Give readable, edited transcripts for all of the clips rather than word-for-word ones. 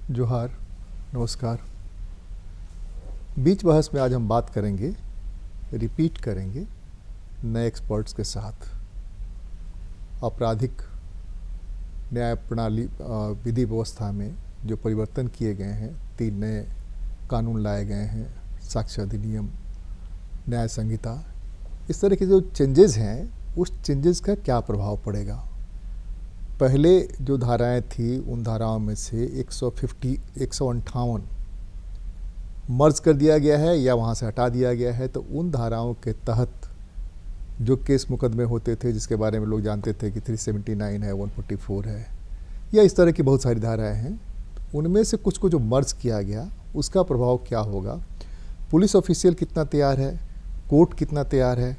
जोहार, नमस्कार। बीच बहस में आज हम बात करेंगे, रिपीट करेंगे नए एक्सपर्ट्स के साथ आपराधिक न्याय प्रणाली विधि व्यवस्था में जो परिवर्तन किए गए हैं। 3 नए कानून लाए गए हैं, साक्ष्य अधिनियम, न्याय संहिता। इस तरह के जो चेंजेस हैं, उस चेंजेस का क्या प्रभाव पड़ेगा। पहले जो धाराएं थी उन धाराओं में से 158 मर्ज कर दिया गया है या वहाँ से हटा दिया गया है। तो उन धाराओं के तहत जो केस मुकदमे होते थे, जिसके बारे में लोग जानते थे कि 379 है, 144 है, या इस तरह की बहुत सारी धाराएं हैं, उनमें से कुछ को जो मर्ज किया गया उसका प्रभाव क्या होगा। पुलिस ऑफिशियल कितना तैयार है, कोर्ट कितना तैयार है,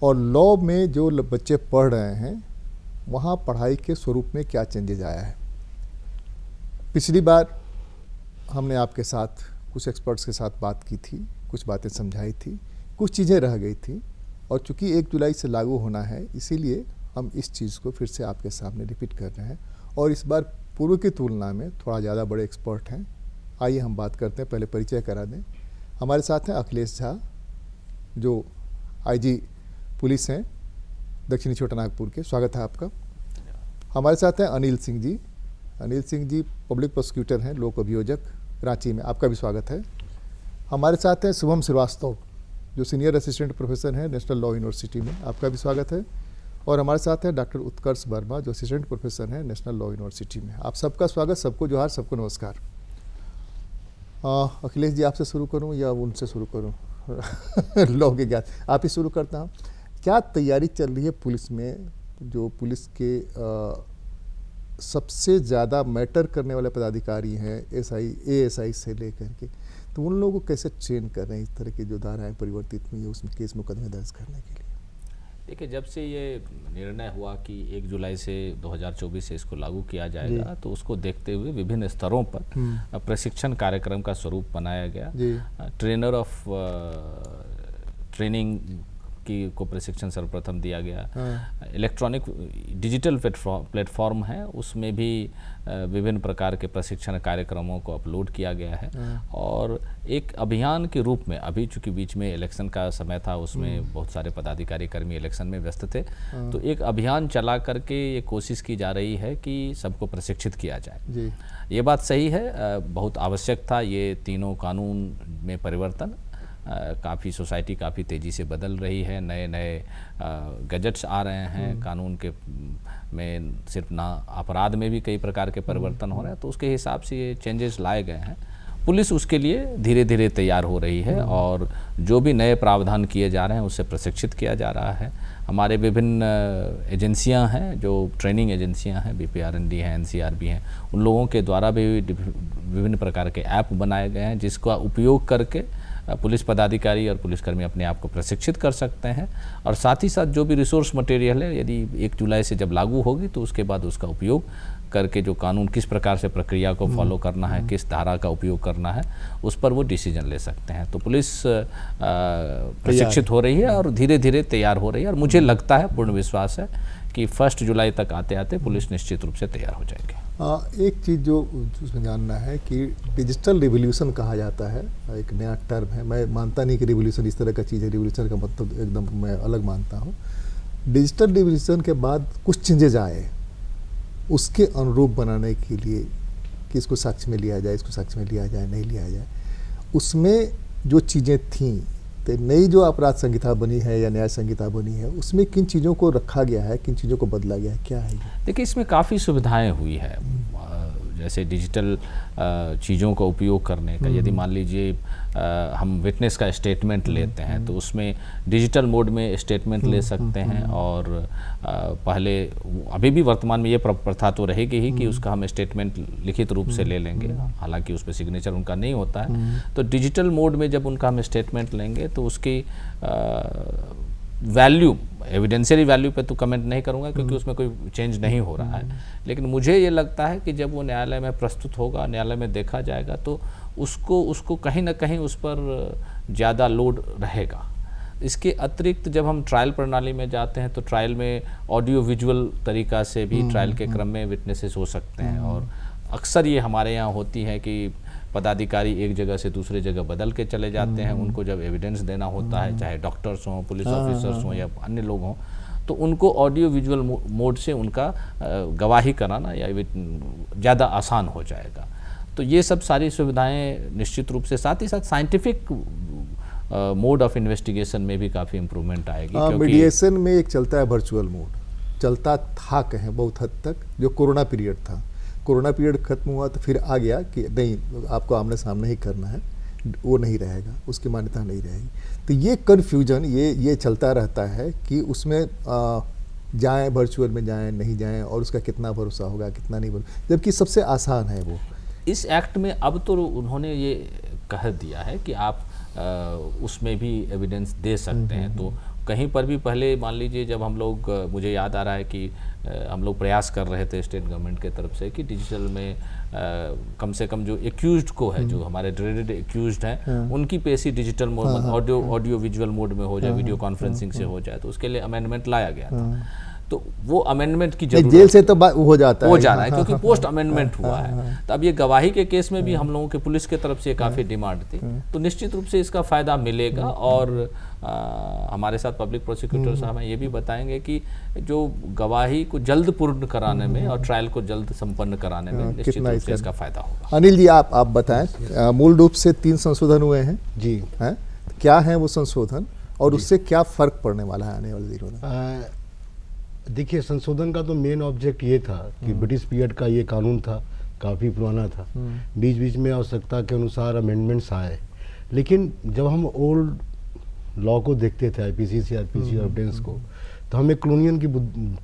और लॉ में जो बच्चे पढ़ रहे हैं वहाँ पढ़ाई के स्वरूप में क्या चेंजेज आया है। पिछली बार हमने आपके साथ कुछ एक्सपर्ट्स के साथ बात की थी, कुछ बातें समझाई थी, कुछ चीज़ें रह गई थी, और चूँकि 1 जुलाई से लागू होना है, इसीलिए हम इस चीज़ को फिर से आपके सामने रिपीट कर रहे हैं। और इस बार पूर्व की तुलना में थोड़ा ज़्यादा बड़े एक्सपर्ट हैं। आइए हम बात करते हैं, पहले परिचय करा दें। हमारे साथ हैं अखिलेश झा, जो IG पुलिस हैं दक्षिणी छोटानागपुर के। स्वागत है आपका। हमारे साथ हैं अनिल सिंह जी। अनिल सिंह जी पब्लिक प्रोसिक्यूटर हैं, लोक अभियोजक, रांची में। आपका भी स्वागत है। हमारे साथ हैं शुभम श्रीवास्तव, जो सीनियर असिस्टेंट प्रोफेसर हैं नेशनल लॉ यूनिवर्सिटी में। आपका भी स्वागत है। और हमारे साथ हैं डॉक्टर उत्कर्ष वर्मा, जो असिस्टेंट प्रोफेसर हैं नेशनल लॉ यूनिवर्सिटी में। आप सबका स्वागत, सबको जोहार, सबको नमस्कार। अखिलेश जी, आपसे शुरू करूं या उनसे शुरू करूं? लॉ के ज्ञान आप ही शुरू करता हूँ। क्या तैयारी चल रही है पुलिस में, जो पुलिस के सबसे ज़्यादा मैटर करने वाले पदाधिकारी हैं, ASI से लेकर के, तो उन लोगों को कैसे ट्रेन कर रहे हैं इस तरह की जो धाराएं परिवर्तित हुई है उसमें केस मुकदमे दर्ज करने के लिए? देखिए, जब से ये निर्णय हुआ कि 1 जुलाई से 2024 से इसको लागू किया जाएगा, तो उसको देखते हुए विभिन्न स्तरों पर प्रशिक्षण कार्यक्रम का स्वरूप बनाया गया। ट्रेनर ऑफ ट्रेनिंग को प्रशिक्षण सर्वप्रथम दिया गया। इलेक्ट्रॉनिक डिजिटल प्लेटफॉर्म है, उसमें भी विभिन्न प्रकार के प्रशिक्षण कार्यक्रमों को अपलोड किया गया है। और एक अभियान के रूप में, अभी चूंकि बीच में इलेक्शन का समय था, उसमें बहुत सारे पदाधिकारी कर्मी इलेक्शन में व्यस्त थे, तो एक अभियान चला करके ये कोशिश की जा रही है कि सबको प्रशिक्षित किया जाए। ये बात सही है, बहुत आवश्यक था ये तीनों कानून में परिवर्तन। काफ़ी सोसाइटी काफ़ी तेज़ी से बदल रही है, नए नए गैजेट्स आ रहे हैं कानून के में, सिर्फ ना अपराध में भी कई प्रकार के परिवर्तन हो रहे हैं, तो उसके हिसाब से ये चेंजेस लाए गए हैं। पुलिस उसके लिए धीरे धीरे तैयार हो रही है, और जो भी नए प्रावधान किए जा रहे हैं उससे प्रशिक्षित किया जा रहा है। हमारे विभिन्न एजेंसियां हैं, जो ट्रेनिंग एजेंसियां हैं, BPRND हैं, NCRB हैं, उन लोगों के द्वारा भी विभिन्न प्रकार के ऐप बनाए गए हैं, जिसका उपयोग करके पुलिस पदाधिकारी और पुलिसकर्मी अपने आप को प्रशिक्षित कर सकते हैं। और साथ ही साथ जो भी रिसोर्स मटेरियल है, यदि 1 जुलाई से जब लागू होगी तो उसके बाद उसका उपयोग करके जो कानून किस प्रकार से प्रक्रिया को फॉलो करना है, किस धारा का उपयोग करना है, उस पर वो डिसीजन ले सकते हैं। तो पुलिस प्रशिक्षित हो रही है और धीरे धीरे तैयार हो रही है, और मुझे लगता है, पूर्ण विश्वास है कि 1 जुलाई तक आते आते पुलिस निश्चित रूप से तैयार हो जाएगी। एक चीज़ जो उसमें जानना है कि डिजिटल रिवोल्यूशन कहा जाता है, एक नया टर्म है। मैं मानता नहीं कि रिवोल्यूशन इस तरह का चीज़ है, रिवोल्यूशन का मतलब एकदम मैं अलग मानता हूँ। डिजिटल रिवोल्यूशन के बाद कुछ चेंजेज आए, उसके अनुरूप बनाने के लिए कि इसको साक्ष्य में लिया जाए, इसको साक्ष्य में लिया जाए, नहीं लिया जाए, उसमें जो चीज़ें थीं, तो नई जो अपराध संहिता बनी है या न्याय संहिता बनी है, उसमें किन चीज़ों को रखा गया है, किन चीज़ों को बदला गया है, क्या है? देखिए, इसमें काफ़ी सुविधाएं हुई है, जैसे डिजिटल चीज़ों का उपयोग करने का। यदि मान लीजिए हम विटनेस का स्टेटमेंट लेते हैं, तो उसमें डिजिटल मोड में स्टेटमेंट ले सकते हैं। और पहले, अभी भी वर्तमान में ये प्रथा तो रहेगी ही कि उसका हम स्टेटमेंट लिखित रूप से ले लेंगे, हालांकि उस पर सिग्नेचर उनका नहीं होता है। तो डिजिटल मोड में जब उनका हम स्टेटमेंट लेंगे तो उसकी वैल्यू, एविडेंशियली वैल्यू पे तो कमेंट नहीं करूंगा क्योंकि उसमें कोई चेंज नहीं हो रहा है, लेकिन मुझे ये लगता है कि जब वो न्यायालय में प्रस्तुत होगा, न्यायालय में देखा जाएगा, तो उसको कहीं ना कहीं उस पर ज़्यादा लोड रहेगा। इसके अतिरिक्त जब हम ट्रायल प्रणाली में जाते हैं तो ट्रायल में ऑडियो विजुअल तरीका से भी ट्रायल के क्रम में विटनेसेस हो सकते हैं, और अक्सर ये हमारे यहाँ होती है कि पदाधिकारी एक जगह से दूसरे जगह बदल के चले जाते हैं, उनको जब एविडेंस देना होता है, चाहे डॉक्टर्स हों, पुलिस ऑफिसर्स हों या अन्य लोग हों, तो उनको ऑडियो विजुअल मोड से उनका गवाही कराना या ज़्यादा आसान हो जाएगा। तो ये सब सारी सुविधाएं निश्चित रूप से, साथ ही साथ साइंटिफिक मोड ऑफ इन्वेस्टिगेशन में भी काफ़ी इम्प्रूवमेंट आएगी। मीडिएशन में एक चलता है वर्चुअल मोड, चलता था कहें बहुत हद तक, जो कोरोना पीरियड था। कोरोना पीरियड खत्म हुआ तो फिर आ गया कि नहीं, आपको आमने सामने ही करना है, वो नहीं रहेगा, उसकी मान्यता नहीं रहेगी। तो ये कन्फ्यूजन ये चलता रहता है कि उसमें जाएं, वर्चुअल में जाएं, नहीं जाएं, और उसका कितना भरोसा होगा, कितना नहीं भरोसा, जबकि सबसे आसान है वो। इस एक्ट में अब तो उन्होंने ये कह दिया है कि आप उसमें भी एविडेंस दे सकते हैं। तो कहीं पर भी पहले मान लीजिए जब हम लोग, मुझे याद आ रहा है कि हम लोग प्रयास कर रहे थे स्टेट गवर्नमेंट के तरफ से कि डिजिटल में कम से कम जो एक्यूज्ड को है, जो हमारे ड्रेडेड एक्यूज्ड हैं, उनकी पेशी digital mode, audio visual mode में हो जाए, वीडियो कॉन्फ्रेंसिंग से हो जाए, तो उसके लिए अमेंडमेंट लाया गया था। तो वो अमेंडमेंट की जरूरत, जेल से तो हो जाता है, हो जा रहा है क्योंकि पोस्ट अमेंडमेंट हुआ है। तो अब ये गवाही के केस में भी हम लोगों के पुलिस के तरफ से काफ़ी डिमांड थी, तो निश्चित रूप से इसका फ़ायदा मिलेगा। और हमारे साथ पब्लिक प्रोसिक्यूटर साहब हैं, ये भी बताएंगे कि जो गवाही को जल्द पूर्ण कराने में और ट्रायल को जल्द संपन्न कराने में निश्चित रूप से इसका फ़ायदा होगा। अनिल जी, आप बताएं, मूल रूप से 3 संशोधन हुए हैं जी, हैं, क्या है वो संशोधन और उससे क्या फ़र्क पड़ने वाला है आने वाले दिनों में? देखिए, संशोधन का तो मेन ऑब्जेक्ट ये था कि ब्रिटिश पीरियड का ये कानून था, काफ़ी पुराना था, बीच बीच में आवश्यकता के अनुसार अमेंडमेंट्स आए, लेकिन जब हम ओल्ड लॉ को देखते थे, आईपीसी से आईपीसी एविडेंस को, तो हमें कॉलोनियल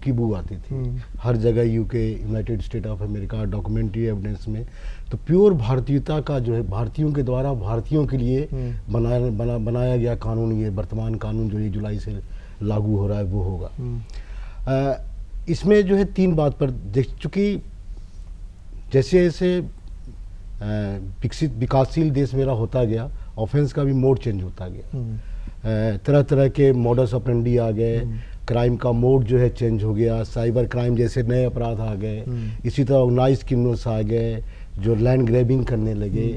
की बू आती थी हर जगह, UK, United state of America, documentary evidence में। तो प्योर भारतीयता का जो है, भारतीयों के द्वारा भारतीयों के लिए बनाया गया कानून, ये वर्तमान कानून जो ये जुलाई से लागू हो रहा है वो होगा। इसमें जो है 3 बात पर देख, चूँकि जैसे जैसे विकसित विकासशील देश मेरा होता गया, ऑफेंस का भी मोड चेंज होता गया, तरह तरह के मॉडस ऑपरेंडी आ गए, क्राइम का मोड जो है चेंज हो गया, साइबर क्राइम जैसे नए अपराध आ गए, इसी तरह ऑर्गेनाइज्ड क्रिमिनल्स आ गए जो लैंड ग्रैबिंग करने लगे।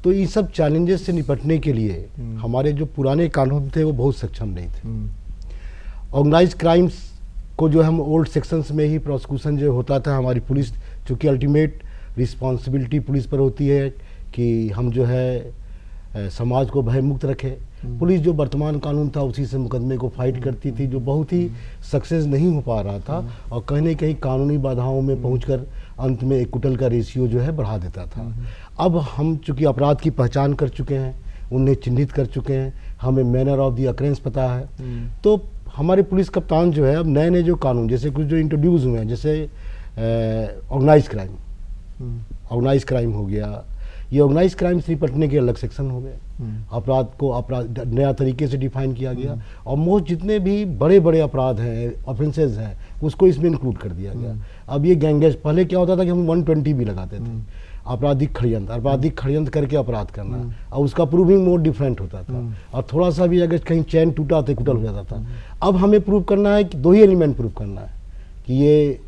तो इन सब चैलेंजेस से निपटने के लिए हमारे जो पुराने कानून थे वो बहुत सक्षम नहीं थे। ऑर्गेनाइज्ड क्राइम्स को जो हम ओल्ड सेक्शंस में ही प्रोसिक्यूशन जो होता था, हमारी पुलिस, चूँकि अल्टीमेट रिस्पॉन्सिबिलिटी पुलिस पर होती है कि हम जो है समाज को भयमुक्त रखें। पुलिस जो वर्तमान कानून था उसी से मुकदमे को फाइट करती थी, जो बहुत ही सक्सेस नहीं हो पा रहा था और कहीं न कहीं कानूनी बाधाओं में पहुंचकर अंत में एक्विटल का रेशियो जो है बढ़ा देता था। अब हम चूँकि अपराध की पहचान कर चुके हैं, उन्हें चिन्हित कर चुके हैं, हमें मैनर ऑफ द अकरेंस पता है, तो हमारे पुलिस कप्तान जो है अब नए नए जो कानून, जैसे कुछ जो इंट्रोड्यूस हुए हैं, जैसे ऑर्गेनाइज क्राइम हो गया, ये ऑर्गेनाइज क्राइम से निपटने के अलग सेक्शन हो गए, अपराध को नया तरीके से डिफाइन किया गया, और मोस्ट जितने भी बड़े बड़े अपराध हैं, ऑफेंसेज हैं, उसको इसमें इंक्लूड कर दिया गया। अब ये गैंगेज, पहले क्या होता था कि हम 120 भी लगाते थे, आपराधिक षड्यंत्र करके अपराध करना, और उसका प्रूविंग मोड डिफरेंट होता था, और थोड़ा सा भी अगर कहीं चैन टूटा तो कुटल हो जाता था। अब हमें प्रूव करना है कि 2 ही एलिमेंट प्रूव करना है कि ये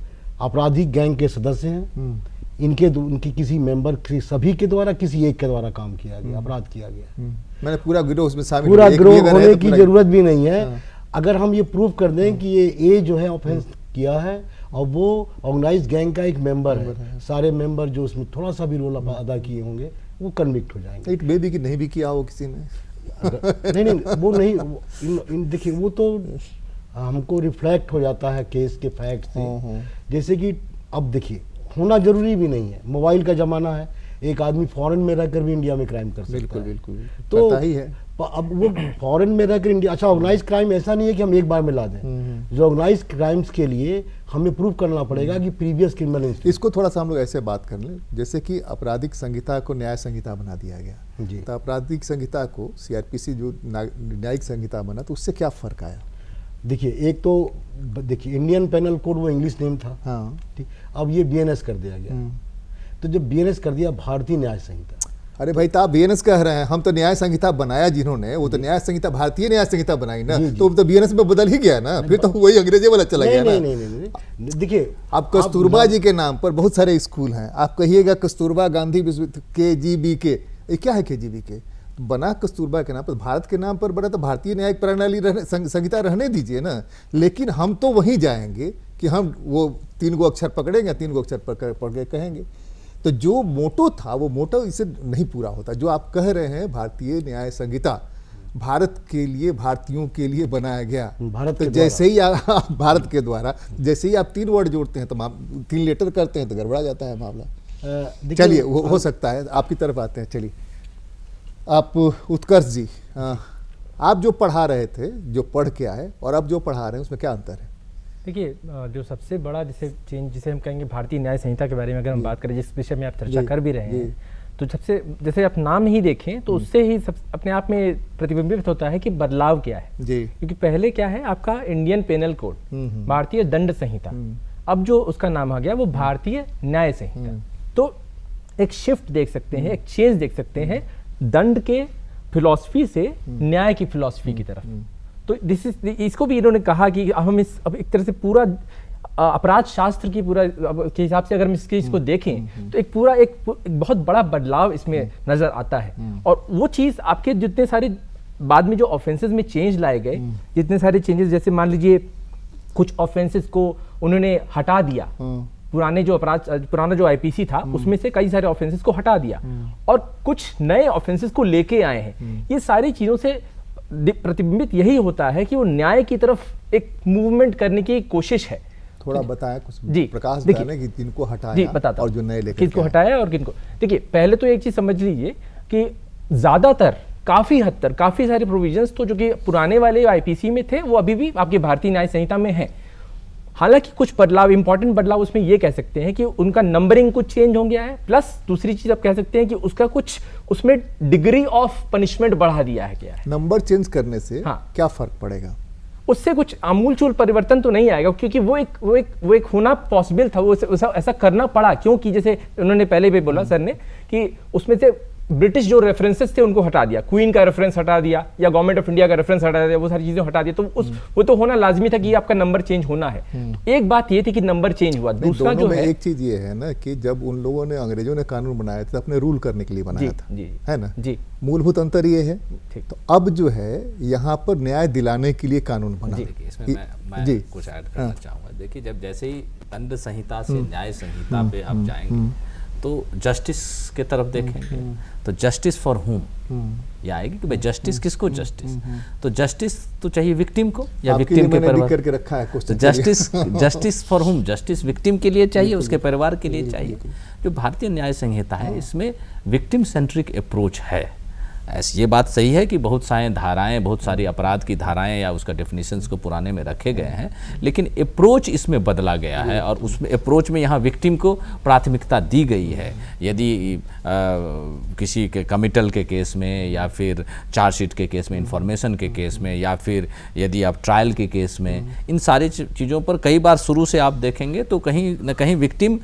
आपराधिक गैंग के सदस्य हैं, इनकी किसी मेंबर, सभी के द्वारा किसी एक के द्वारा काम किया गया, अपराध किया गया। मैंने पूरा गिरोह उसमें शामिल, पूरा गिरोह होने की जरूरत भी नहीं है। अगर हम ये प्रूव कर दें कि ये जो है ऑफेंस किया है और वो ऑर्गेनाइज गैंग का एक मेंबर है, सारे मेंबर जो उसमें थोड़ा सा भी रोल अदा किए होंगे वो कन्विक्ट हो जाएंगे। इट मे बी कि नहीं भी किया हो किसी ने, नहीं वो नहीं, देखिए वो तो हमको रिफ्लेक्ट हो जाता है केस के फैक्ट से। जैसे कि अब देखिए, होना जरूरी भी नहीं है, मोबाइल का जमाना है, एक आदमी फॉरेन में रहकर भी इंडिया में क्राइम कर सकता है। बिल्कुल तो पता ही है। अब वो फॉरेन में रहकर इंडिया, अच्छा ऑर्गेनाइज क्राइम ऐसा नहीं है कि हम एक बार में ला दें, जो ऑर्गेनाइज क्राइम्स के लिए हमें प्रूव करना पड़ेगा कि प्रीवियस क्रिमिनल। इसको थोड़ा सा हम लोग ऐसे बात कर लें, जैसे कि आपराधिक संहिता को न्याय संहिता बना दिया गया जी, तो आपराधिक संहिता को सीआरपीसी जो न्यायिक संहिता बना, तो उससे क्या फर्क आया? देखिए, एक तो देखिए इंडियन पेनल कोड वो इंग्लिश नेम था, हाँ ठीक, अब ये बीएनएस कर दिया गया। तो जब बीएनएस कर दिया, भारतीय न्याय संहिता, अरे भाई तो आप बीएनएस कह रहे हैं, हम तो न्याय संहिता बनाया जिन्होंने, वो तो न्याय संहिता भारतीय न्याय संहिता बनाई ना, तो बीएनएस में बदल ही गया ना, फिर तो वही अंग्रेजी वाला चला गया ना। नहीं, देखिए आप कस्तूरबा जी के नाम पर बहुत सारे स्कूल हैं, आप कहिएगा कस्तूरबा गांधी विश्वविद्यालय KGBK, ये क्या है KGBK? बना कस्तूरबा के नाम पर, भारत के नाम पर बना, तो भारतीय न्यायिक प्रणाली संहिता रहने दीजिए ना। लेकिन हम तो वहीं जाएंगे कि हम वो 3 गो अक्षर पकड़ेंगे, 3 गो अक्षर पकड़ के कहेंगे। तो जो मोटो था वो मोटो इससे नहीं पूरा होता। जो आप कह रहे हैं भारतीय न्याय संहिता भारत के लिए, भारतीयों के लिए बनाया गया, तो जैसे ही भारत के द्वारा जैसे ही आप 3 वर्ड जोड़ते हैं तो 3 लेटर करते हैं तो गड़बड़ा जाता है मामला। चलिए हो सकता है, आपकी तरफ आते हैं। चलिए आप उत्कर्ष जी, आप जो पढ़ा रहे थे, जो पढ़ के आए और अब जो पढ़ा रहे हैं उसमें क्या अंतर है? देखिए, जो सबसे बड़ा जिसे हम कहेंगे भारतीय न्याय संहिता के बारे में अगर हम बात करें, जिस विषय में आप चर्चा कर भी रहे हैं, तो सबसे, जैसे आप नाम ही देखें तो उससे ही सब अपने आप में प्रतिबिंबित होता है कि बदलाव क्या है जी। क्योंकि पहले क्या है, आपका इंडियन पेनल कोड, भारतीय दंड संहिता, अब जो उसका नाम आ गया वो भारतीय न्याय संहिता। तो एक शिफ्ट देख सकते हैं, एक चेंज देख सकते हैं दंड के फिलॉसफी से न्याय की फिलॉसफी की तरफ। तो इसको भी इन्होंने कहा कि हम अब एक तरह से पूरा अपराध शास्त्र की पूरा के हिसाब से अगर हम इसको देखें तो एक बहुत बड़ा बदलाव इसमें नजर आता है। और वो चीज आपके जितने सारे बाद में जो ऑफेंसेस में चेंज लाए गए, जितने सारे चेंजेस, जैसे मान लीजिए कुछ ऑफेंसेस को उन्होंने हटा दिया, पुराना जो आईपीसी था उसमें से कई सारे ऑफेंसेस को हटा दिया और कुछ नए ऑफेंसेस को लेके आए हैं। ये सारी चीजों से प्रतिबिंबित यही होता है कि वो न्याय की तरफ एक मूवमेंट करने की कोशिश है। थोड़ा बताएं कुछ जी, प्रकाश डालें कि किनको हटाया जी, बताता और जो नए लेकर किसको हटाया और किनको। देखिए, पहले तो एक चीज समझ लीजिए कि ज्यादातर काफी हद तक काफी सारे प्रोविजंस तो जो कि पुराने वाले आईपीसी में थे वो अभी भी आपकी भारतीय न्याय संहिता में है। हालांकि कुछ बदलाव, इंपॉर्टेंट बदलाव उसमें ये कह सकते हैं कि उनका नंबरिंग कुछ चेंज हो गया है, प्लस दूसरी चीज आप कह सकते हैं कि उसका कुछ उसमें डिग्री ऑफ पनिशमेंट बढ़ा दिया है। क्या है, नंबर चेंज करने से क्या फर्क पड़ेगा? उससे कुछ आमूलचूल परिवर्तन तो नहीं आएगा, क्योंकि वो एक होना पॉसिबल था, वो ऐसा करना पड़ा क्योंकि जैसे उन्होंने पहले भी बोला सर ने कि उसमें से ब्रिटिश जो रेफरेंसेस थे उनको हटा दिया, क्वीन का रेफरेंस हटा दिया या गवर्नमेंट ऑफ इंडिया का रेफरेंस हटा दिया, वो सारी चीजें हटा दिया। तो वो तो होना लाजमी था कि आपका नंबर चेंज होना है। तो एक बात ये थी कि नंबर चेंज हुआ। दूसरा जो है, एक चीज ये है ना कि जब उन लोगों ने, अंग्रेजों ने कानून बनाया था अपने रूल करने के लिए बनाया था, है ना जी, मूलभूत अंतर ये है। तो अब जो है यहाँ पर न्याय दिलाने के लिए कानून बना। इसमें मैं कुछ ऐड करना चाहूंगा। देखिए, जब जैसे ही दंड संहिता से न्याय संहिता पे आप जाएंगे तो जस्टिस के तरफ देखेंगे तो जस्टिस फॉर हुम ये आएगी कि भाई जस्टिस किसको, जस्टिस तो जस्टिस तो चाहिए विक्टिम को या विक्टिम के परिवार, करके रखा है कुछ, तो जस्टिस फॉर हुम, जस्टिस विक्टिम के लिए चाहिए, उसके परिवार के लिए चाहिए। जो भारतीय न्याय संहिता है इसमें विक्टिम सेंट्रिक अप्रोच है। ऐसी ये बात सही है कि बहुत सारी धाराएं, बहुत सारी अपराध की धाराएं या उसका डेफिनेशंस को पुराने में रखे गए हैं, लेकिन अप्रोच इसमें बदला गया है और उसमें अप्रोच में यहाँ विक्टिम को प्राथमिकता दी गई है। यदि किसी के कमिटल के केस में या फिर चार्जशीट के केस में, इंफॉर्मेशन के केस में, या फिर यदि आप ट्रायल के केस में, इन सारी चीज़ों पर कई बार शुरू से आप देखेंगे तो कहीं न कहीं विक्टिम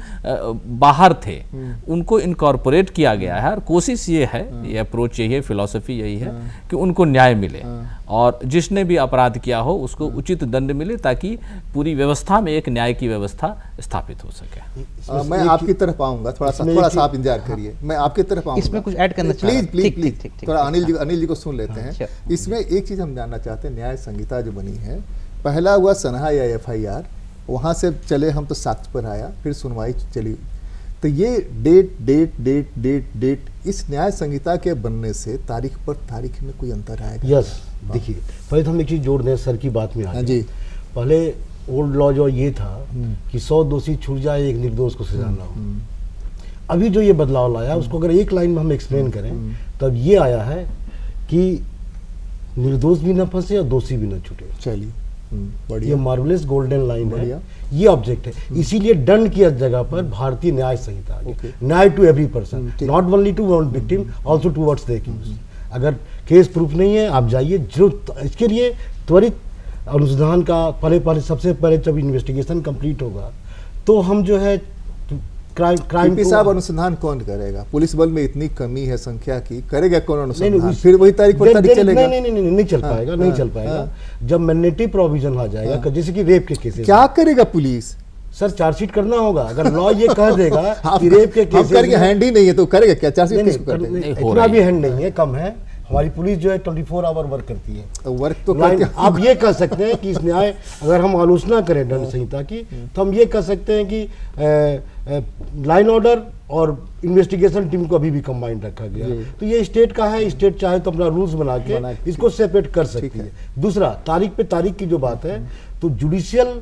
बाहर थे, उनको इनकॉर्पोरेट किया गया है। और कोशिश ये है, ये अप्रोच यही है, फिलॉसफी यही है कि उनको न्याय मिले और जिसने भी अपराध किया हो उसको उचित दंड मिले, ताकि पूरी व्यवस्था में एक न्याय की व्यवस्था स्थापित हो सके। मैं आपकी तरफ आऊंगा, थोड़ा सा आप इंतजार करिए, मैं आपकी तरफ आऊंगा। इसमें कुछ ऐड करना चाहूंगा, प्लीज थोड़ा अनिल जी को सुन लेते हैं। इसमें एक चीज हम जानना चाहते हैं, न्याय संहिता जो बनी है, पहला हुआ सनहा या FIR, वहां से चले हम तो साक्ष्य पर आया, फिर सुनवाई चली। तो ये डेट इस न्याय संहिता के बनने से तारीख पर तारीख में कोई अंतर आएगा? यस, देखिए पहले तो हम एक चीज जोड़ दें सर की बात में। जी, पहले ओल्ड लॉ जो ये था कि 100 दोषी छूट जाए, एक निर्दोष को सजा ना हो। अभी जो ये बदलाव लाया उसको अगर एक लाइन में हम एक्सप्लेन करें तब ये आया है कि निर्दोष भी ना फंसे और दोषी भी ना छूटे। चलिए, ये मार्वलेस गोल्डन लाइन है, ये ऑब्जेक्ट है। इसीलिए दंड की जगह पर भारतीय Nyaya Sanhita, nyaya to every person, not only to one victim, also towards the accused. अगर केस प्रूफ नहीं है आप जाइए, जो इसके लिए त्वरित अनुसंधान का सबसे पहले जब इन्वेस्टिगेशन कंप्लीट होगा तो हम जो है क्राइम पीपी साहब अनुसंधान कौन करेगा? पुलिस बल में इतनी कमी है संख्या की, करेगा कौन अनुसंधान? फिर वही तारीख पर तारीख चलेगा। नहीं चल पाएगा, नहीं चल पाएगा। जब मैंडेटरी प्रोविजन आ जाएगा, जैसे कि रेप के केसेस, क्या करेगा पुलिस? सर चार्जशीट करना होगा। अगर लॉ ये कह देगा कि रेप के केसेस करके हैंड ही नहीं है तो करेगा क्या? चार्जशीट किसको करते हैं? इतना भी हैंड नहीं है, कम है। हमारी पुलिस जो है 24 आवर वर्क करती है। वर्क तो करते हैं। आप ये कह सकते हैं कि इस न्याय, अगर हम आलोचना करें दंड संहिता की, तो हम ये कह सकते हैं कि लाइन ऑर्डर और इन्वेस्टिगेशन टीम को अभी भी कंबाइंड रखा गया। तो ये स्टेट का है, स्टेट चाहे तो अपना रूल्स बना के इसको सेपरेट कर सकती है। दूसरा, तारीख पे तारीख की जो बात है, तो जुडिशियल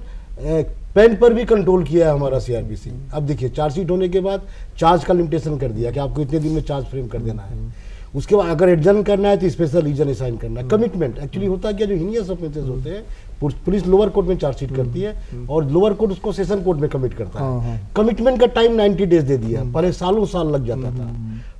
पेन पर भी कंट्रोल किया है हमारा सीआरपीसी। अब देखिए, चार्जशीट होने के बाद चार्ज का लिमिटेशन कर दिया कि आपको इतने दिन में चार्ज फ्रेम कर देना है। उसके बाद अगर एडजर्न करना है तो स्पेशल रीजन असाइन करना है। कमिटमेंट एक्चुअली होता है क्या, जो हीनियस ऑफेंसेस होते हैं पुलिस लोअर कोर्ट में चार्जशीट करती है और लोअर कोर्ट उसको सेशन कोर्ट में कमिट करता है। कमिटमेंट का टाइम 90 डेज दे दिया। पहले सालों साल लग जाता था।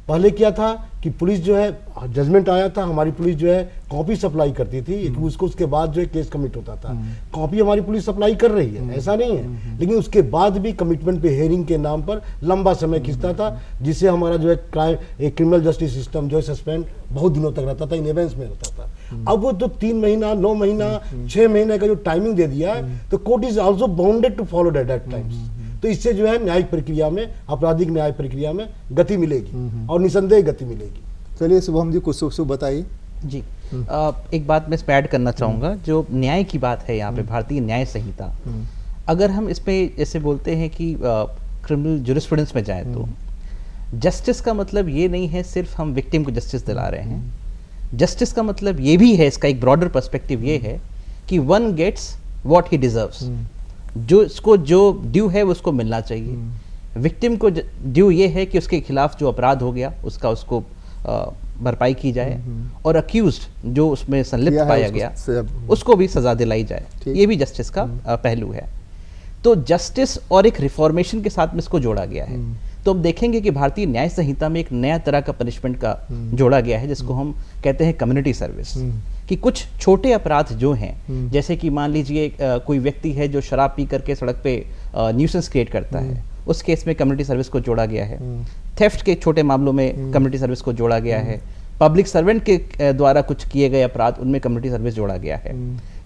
पहले क्या था कि पुलिस जो है, जजमेंट आया था, हमारी पुलिस जो है कॉपी सप्लाई करती थी, उसको उसके बाद जो है केस कमिट होता था। कॉपी हमारी पुलिस सप्लाई कर रही है, ऐसा नहीं है, लेकिन उसके बाद भी कमिटमेंट पे हेयरिंग के नाम पर लंबा समय खिंचता था, जिससे हमारा जो है क्रिमिनल जस्टिस सिस्टम जो है सस्पेंड बहुत दिनों तक रहता था, इन एवेंस में होता था। अब वो तो 3 महीना, 9 महीना, 6 महीने का जो टाइमिंग दे दिया है, तो court is also bounded to follow that times. तो इससे जो है न्यायिक प्रक्रिया में, आपराधिक न्याय प्रक्रिया में गति मिलेगी और निसंदेह गति मिलेगी। चलिए शुभम जी, कुछ शुभ बताइए जी। एक बात मैं इसमें ऐड करना चाहूँगा, जो न्याय की बात है यहाँ पे, भारतीय न्याय संहिता, अगर हम इसमें जैसे बोलते हैं कि क्रिमिनल जुरिस्प्रूडेंस में जाए, तो जस्टिस का मतलब ये नहीं है सिर्फ हम विक्टिम को जस्टिस दिला रहे हैं। जस्टिस का मतलब ये भी है, इसका एक ब्रॉडर पर्सपेक्टिव ये है कि one gets what he deserves, जो इसको जो ड्यू है वो उसको मिलना चाहिए। विक्टिम को ड्यू ये है कि उसके खिलाफ जो अपराध हो गया उसका उसको भरपाई की जाए, और अक्यूज्ड जो उसमें संलिप्त पाया गया उसको भी सजा दिलाई जाए। ये भी जस्टिस का पहलू है। तो जस्टिस और एक रिफॉर्मेशन के साथ में इसको जोड़ा गया है। तो अब देखेंगे कि भारतीय न्याय संहिता में एक नया तरह का पनिशमेंट का जोड़ा गया है, जिसको हम कहते हैं कम्युनिटी सर्विस। कि कुछ छोटे अपराध जो हैं, जैसे कि मान लीजिए कोई व्यक्ति है जो शराब पी करके सड़क पे न्यूसेंस क्रिएट करता है, उस केस में कम्युनिटी सर्विस को जोड़ा गया है। थेफ्ट के छोटे मामलों में कम्युनिटी सर्विस को जोड़ा गया है। पब्लिक सर्वेंट के द्वारा कुछ किए गए अपराध, उनमें कम्युनिटी सर्विस जोड़ा गया है।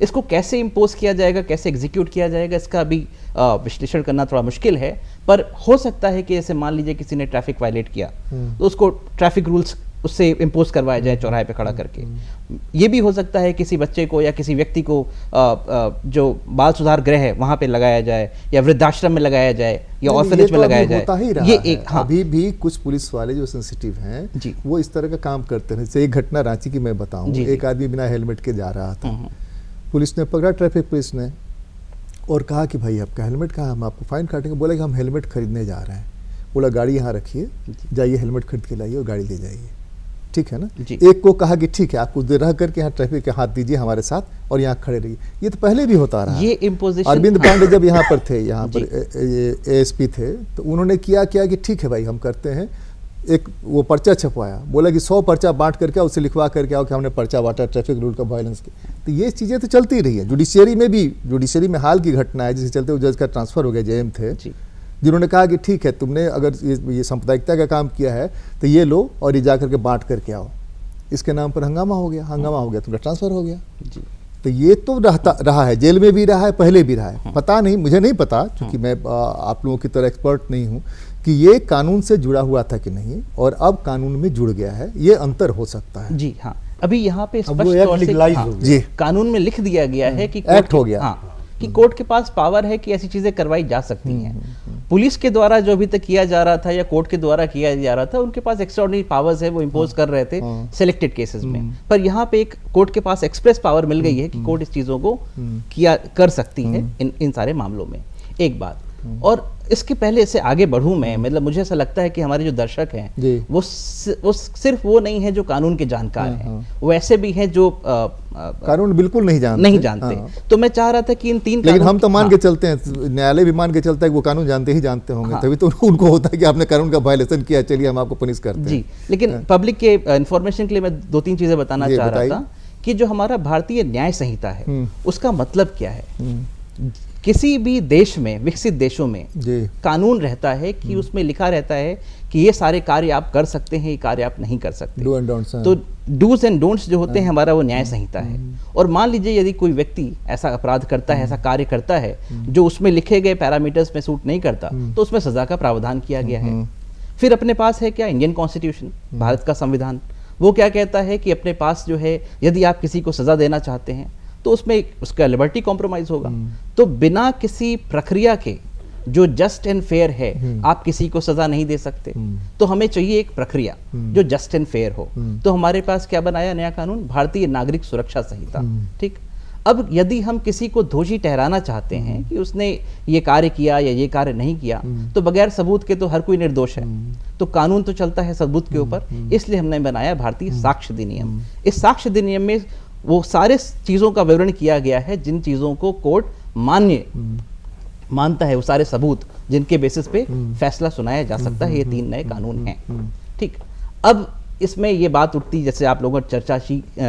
इसको कैसे इम्पोज किया जाएगा, कैसे एग्जीक्यूट किया जाएगा, इसका अभी विश्लेषण करना थोड़ा मुश्किल है, पर हो सकता है कि जैसे मान लीजिए किसी ने ट्रैफिक वायलेट किया, तो उसको ट्रैफिक रूल्स उससे इम्पोज करवाया जाए चौराहे पे खड़ा करके। ये भी हो सकता है किसी बच्चे को या किसी व्यक्ति को जो बाल सुधार गृह है वहां पे लगाया जाए, या वृद्धाश्रम में लगाया जाए, या ऑर्फनेज में लगाया जाए। ये एक अभी भी कुछ पुलिस वाले जो सेंसिटिव हैं वो इस तरह का काम करते हैं। जैसे एक घटना रांची की मैं बताऊं, एक आदमी बिना हेलमेट के जा रहा था, पुलिस ने पकड़ा, ट्रैफिक पुलिस ने, और कहा कि भाई आपका हेलमेट कहाँ, हम आपको फाइन काटेंगे। बोला कि हम हेलमेट खरीदने जा रहे हैं। बोला गाड़ी यहाँ रखिए, जाइए हेलमेट खरीद के लाइए और गाड़ी ले जाइए, ठीक है ना। एक को कहा कि ठीक है, आप कुछ देर रह करके यहाँ ट्रैफिक के हाथ दीजिए हमारे साथ और यहाँ खड़े रहिए। ये तो पहले भी होता रहा। ये इम्पोजिशन, अरविंद पांडे जब यहाँ पर थे, यहाँ पर एएसपी थे, तो उन्होंने किया कि ठीक है भाई हम करते हैं। एक वो पर्चा छपवाया, बोला कि 100 पर्चा बांट करके उसे लिखवा करके आओ कि हमने पर्चा बांटा ट्रैफिक रूल का वायलेंस की। तो ये चीज़ें तो चलती रही है। जुडिशियरी में भी, जुडिशियरी में हाल की घटना है जिसके चलते वो जज का ट्रांसफर हो गया, जेएम थे, जिन्होंने कहा कि ठीक है तुमने अगर ये सांप्रदायिकता का काम किया है तो ये लो और ये जा करके बांट करके आओ। इसके नाम पर हंगामा हो गया, तुम्हारा ट्रांसफर हो गया। तो ये तो रहा है, जेल में भी रहा है, पहले भी रहा है। पता नहीं, मुझे नहीं पता, क्योंकि मैं आप लोगों की तरह एक्सपर्ट नहीं हूँ कि ये कानून से जुड़ा हुआ था कि नहीं, और अब कानून में जुड़ गया है, ये अंतर हो सकता है। जी हाँ, अभी यहाँ पे स्पष्ट तौर से जी कानून में लिख दिया गया है कि एक्ट हो गया, कि कोर्ट के पास पावर है कि ऐसी चीजें करवाई जा सकती हैं। पुलिस के द्वारा जो अभी तक किया जा रहा था या कोर्ट के द्वारा किया जा रहा था, उनके पास एक्स्ट्राऑर्डिनरी पावर्स है, वो इम्पोज कर रहे थे सिलेक्टेड केसेस में। पर यहाँ पे एक कोर्ट के पास एक्सप्रेस पावर मिल गई है कि कोर्ट इस चीजों को कर सकती है इन सारे मामलों में। एक बात, और इसके पहले से आगे बढ़ूं मैं, मतलब मुझे ऐसा लगता है कि हमारे जो दर्शक हैं वो सिर्फ वो नहीं है जो कानून के जानकार हैं, वो ऐसे भी हैं जो कानून बिल्कुल नहीं जानते। तो मैं चाह रहा था कि इन तीन, लेकिन हम तो मान के चलते हैं, न्यायालय भी मान के चलता है कि वो कानून जानते होंगे, तभी तो उनको होता है कि आपने कानून का वायलेशन किया, चलिए हम आपको पनिश करते हैं। जी, लेकिन पब्लिक के इंफॉर्मेशन के लिए मैं 2-3 चीजें बताना चाह रहा था कि जो हमारा भारतीय न्याय संहिता है उसका मतलब क्या है। किसी भी देश में, विकसित देशों में जी कानून रहता है कि उसमें लिखा रहता है कि ये सारे कार्य आप कर सकते हैं, ये कार्य आप नहीं कर सकते। Do and don'ts. तो डूज एंड डोंट्स जो होते हैं हमारा वो न्याय संहिता है। और मान लीजिए यदि कोई व्यक्ति ऐसा अपराध करता है, ऐसा कार्य करता है जो उसमें लिखे गए पैरामीटर्स में सूट नहीं करता, तो उसमें सजा का प्रावधान किया गया है। फिर अपने पास है क्या, इंडियन कॉन्स्टिट्यूशन, भारत का संविधान। वो क्या कहता है कि अपने पास जो है यदि आप किसी को सजा देना चाहते हैं तो उसमें उसका लिबर्टी कॉम्प्रोमाइज होगा। तो बिना किसी प्रक्रिया के जो जस्ट एंड फेयर है आप किसी को सजा नहीं दे सकते। तो हमें चाहिए एक प्रक्रिया जो जस्ट एंड फेयर हो। तो हमारे पास क्या बनाया नया कानून, भारतीय नागरिक सुरक्षा संहिता। ठीक, अब यदि हम किसी को दोषी ठहराना चाहते हैं कि उसने ये कार्य किया या ये कार्य नहीं किया, तो बगैर सबूत के तो हर कोई निर्दोष है। तो कानून तो चलता है सबूत के ऊपर, इसलिए हमने बनाया भारतीय साक्ष्य अधिनियम। इस साक्ष्य अधिनियम में वो सारे चीजों का विवरण किया गया है जिन चीजों को कोर्ट मानता है, वो सारे सबूत जिनके बेसिस पे फैसला सुनाया जा सकता है। ये 3 नए कानून हैं। ठीक, अब इसमें ये बात उठती, जैसे आप लोगों ने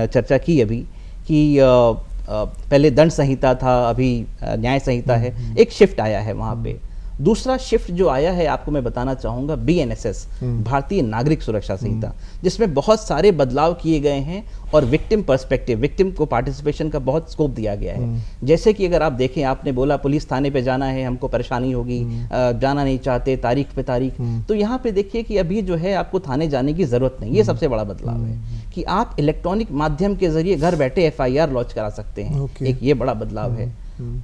चर्चा की अभी कि पहले दंड संहिता था, अभी न्याय संहिता है। एक शिफ्ट आया है वहाँ पे। दूसरा शिफ्ट जो आया है आपको मैं बताना चाहूँगा, BNSS, भारतीय नागरिक सुरक्षा संहिता, जिसमें बहुत सारे बदलाव किए गए हैं और विक्टिम पर्सपेक्टिव, विक्टिम को पार्टिसिपेशन का बहुत स्कोप दिया गया है। जैसे कि अगर आप देखें, आपने बोला पुलिस थाने पे जाना है, हमको परेशानी होगी, जाना नहीं चाहते, तारीख पे तारीख, तो यहाँ पे देखिए कि अभी जो है आपको थाने जाने की जरूरत नहीं। ये सबसे बड़ा बदलाव है कि आप इलेक्ट्रॉनिक माध्यम के जरिए घर बैठे FIR लॉन्च करा सकते हैं। एक ये बड़ा बदलाव है।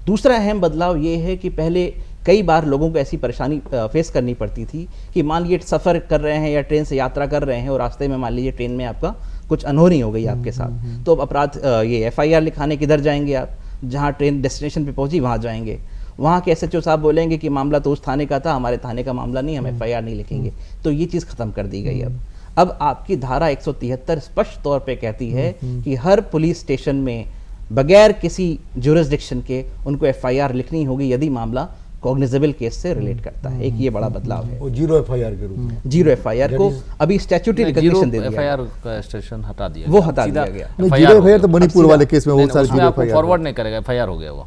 दूसरा अहम बदलाव ये है कि पहले कई बार लोगों को ऐसी परेशानी फेस करनी पड़ती थी कि मान लीजिए सफ़र कर रहे हैं या ट्रेन से यात्रा कर रहे हैं और रास्ते में मान लीजिए ट्रेन में आपका कुछ अनहोनी हो गई आपके साथ, तो अब अपराध ये FIR लिखाने किधर जाएंगे आप, जहाँ ट्रेन डेस्टिनेशन पे पहुंची वहाँ जाएंगे। वहाँ के SHO साहब बोलेंगे कि मामला तो उस थाने का था, हमारे थाने का मामला नहीं, हम FIR नहीं लिखेंगे। तो ये चीज़ ख़त्म कर दी गई। अब आपकी धारा 173 स्पष्ट तौर पर कहती है कि हर पुलिस स्टेशन में बगैर किसी जुरिस्डिक्शन के उनको FIR लिखनी होगी यदि मामला कॉग्निजेबल केस से रिलेट करता है। एक ये बड़ा बदलाव है। वो 0 FIR के रूप में, 0 FIR को अभी स्टैट्यूटरी रिकॉग्निशन दे दिया गया। FIR का स्टेशन हटा दिया, वो हटा दिया गया। 0 FIR तो मणिपुर वाले केस में बहुत सारे 0 FIR फॉरवर्ड नहीं करेगा, FIR हो गया वो।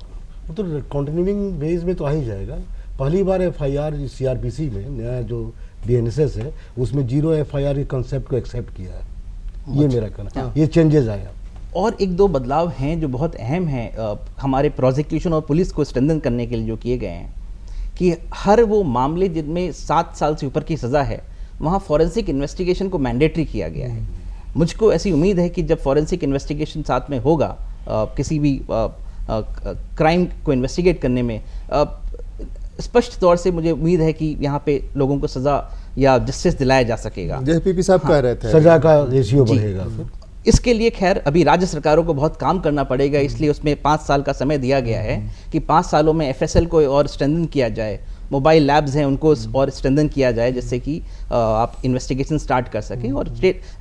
तो कंटिन्यूइंग बेस में तो आ ही जाएगा। पहली बार FIR CRPC में नया जो BNSS है उसमें 0 FIR के कंसेप्ट को एक्सेप्ट किया है। ये मेरा कहना, ये चेंजेस आया। और 1-2 बदलाव हैं जो बहुत अहम हैं हमारे प्रोसिक्यूशन और पुलिस को स्ट्रेंथन करने के लिए जो किए गए हैं, कि हर वो मामले जिनमें 7 साल से ऊपर की सज़ा है वहाँ फॉरेंसिक इन्वेस्टिगेशन को मैंडेटरी किया गया है। मुझको ऐसी उम्मीद है कि जब फॉरेंसिक इन्वेस्टिगेशन साथ में होगा किसी भी क्राइम को इन्वेस्टिगेट करने में, स्पष्ट तौर से मुझे उम्मीद है कि यहाँ पे लोगों को सज़ा या जस्टिस दिलाया जा सकेगा। जैसे PP साहब कह रहे थे, सजा का रेशियो बढ़ेगा। इसके लिए खैर अभी राज्य सरकारों को बहुत काम करना पड़ेगा, इसलिए उसमें 5 साल का समय दिया गया है कि 5 सालों में FSL को और स्ट्रेंथन किया जाए, मोबाइल लैब्स हैं उनको और स्ट्रेंथन किया जाए, जिससे कि आप इन्वेस्टिगेशन स्टार्ट कर सकें। और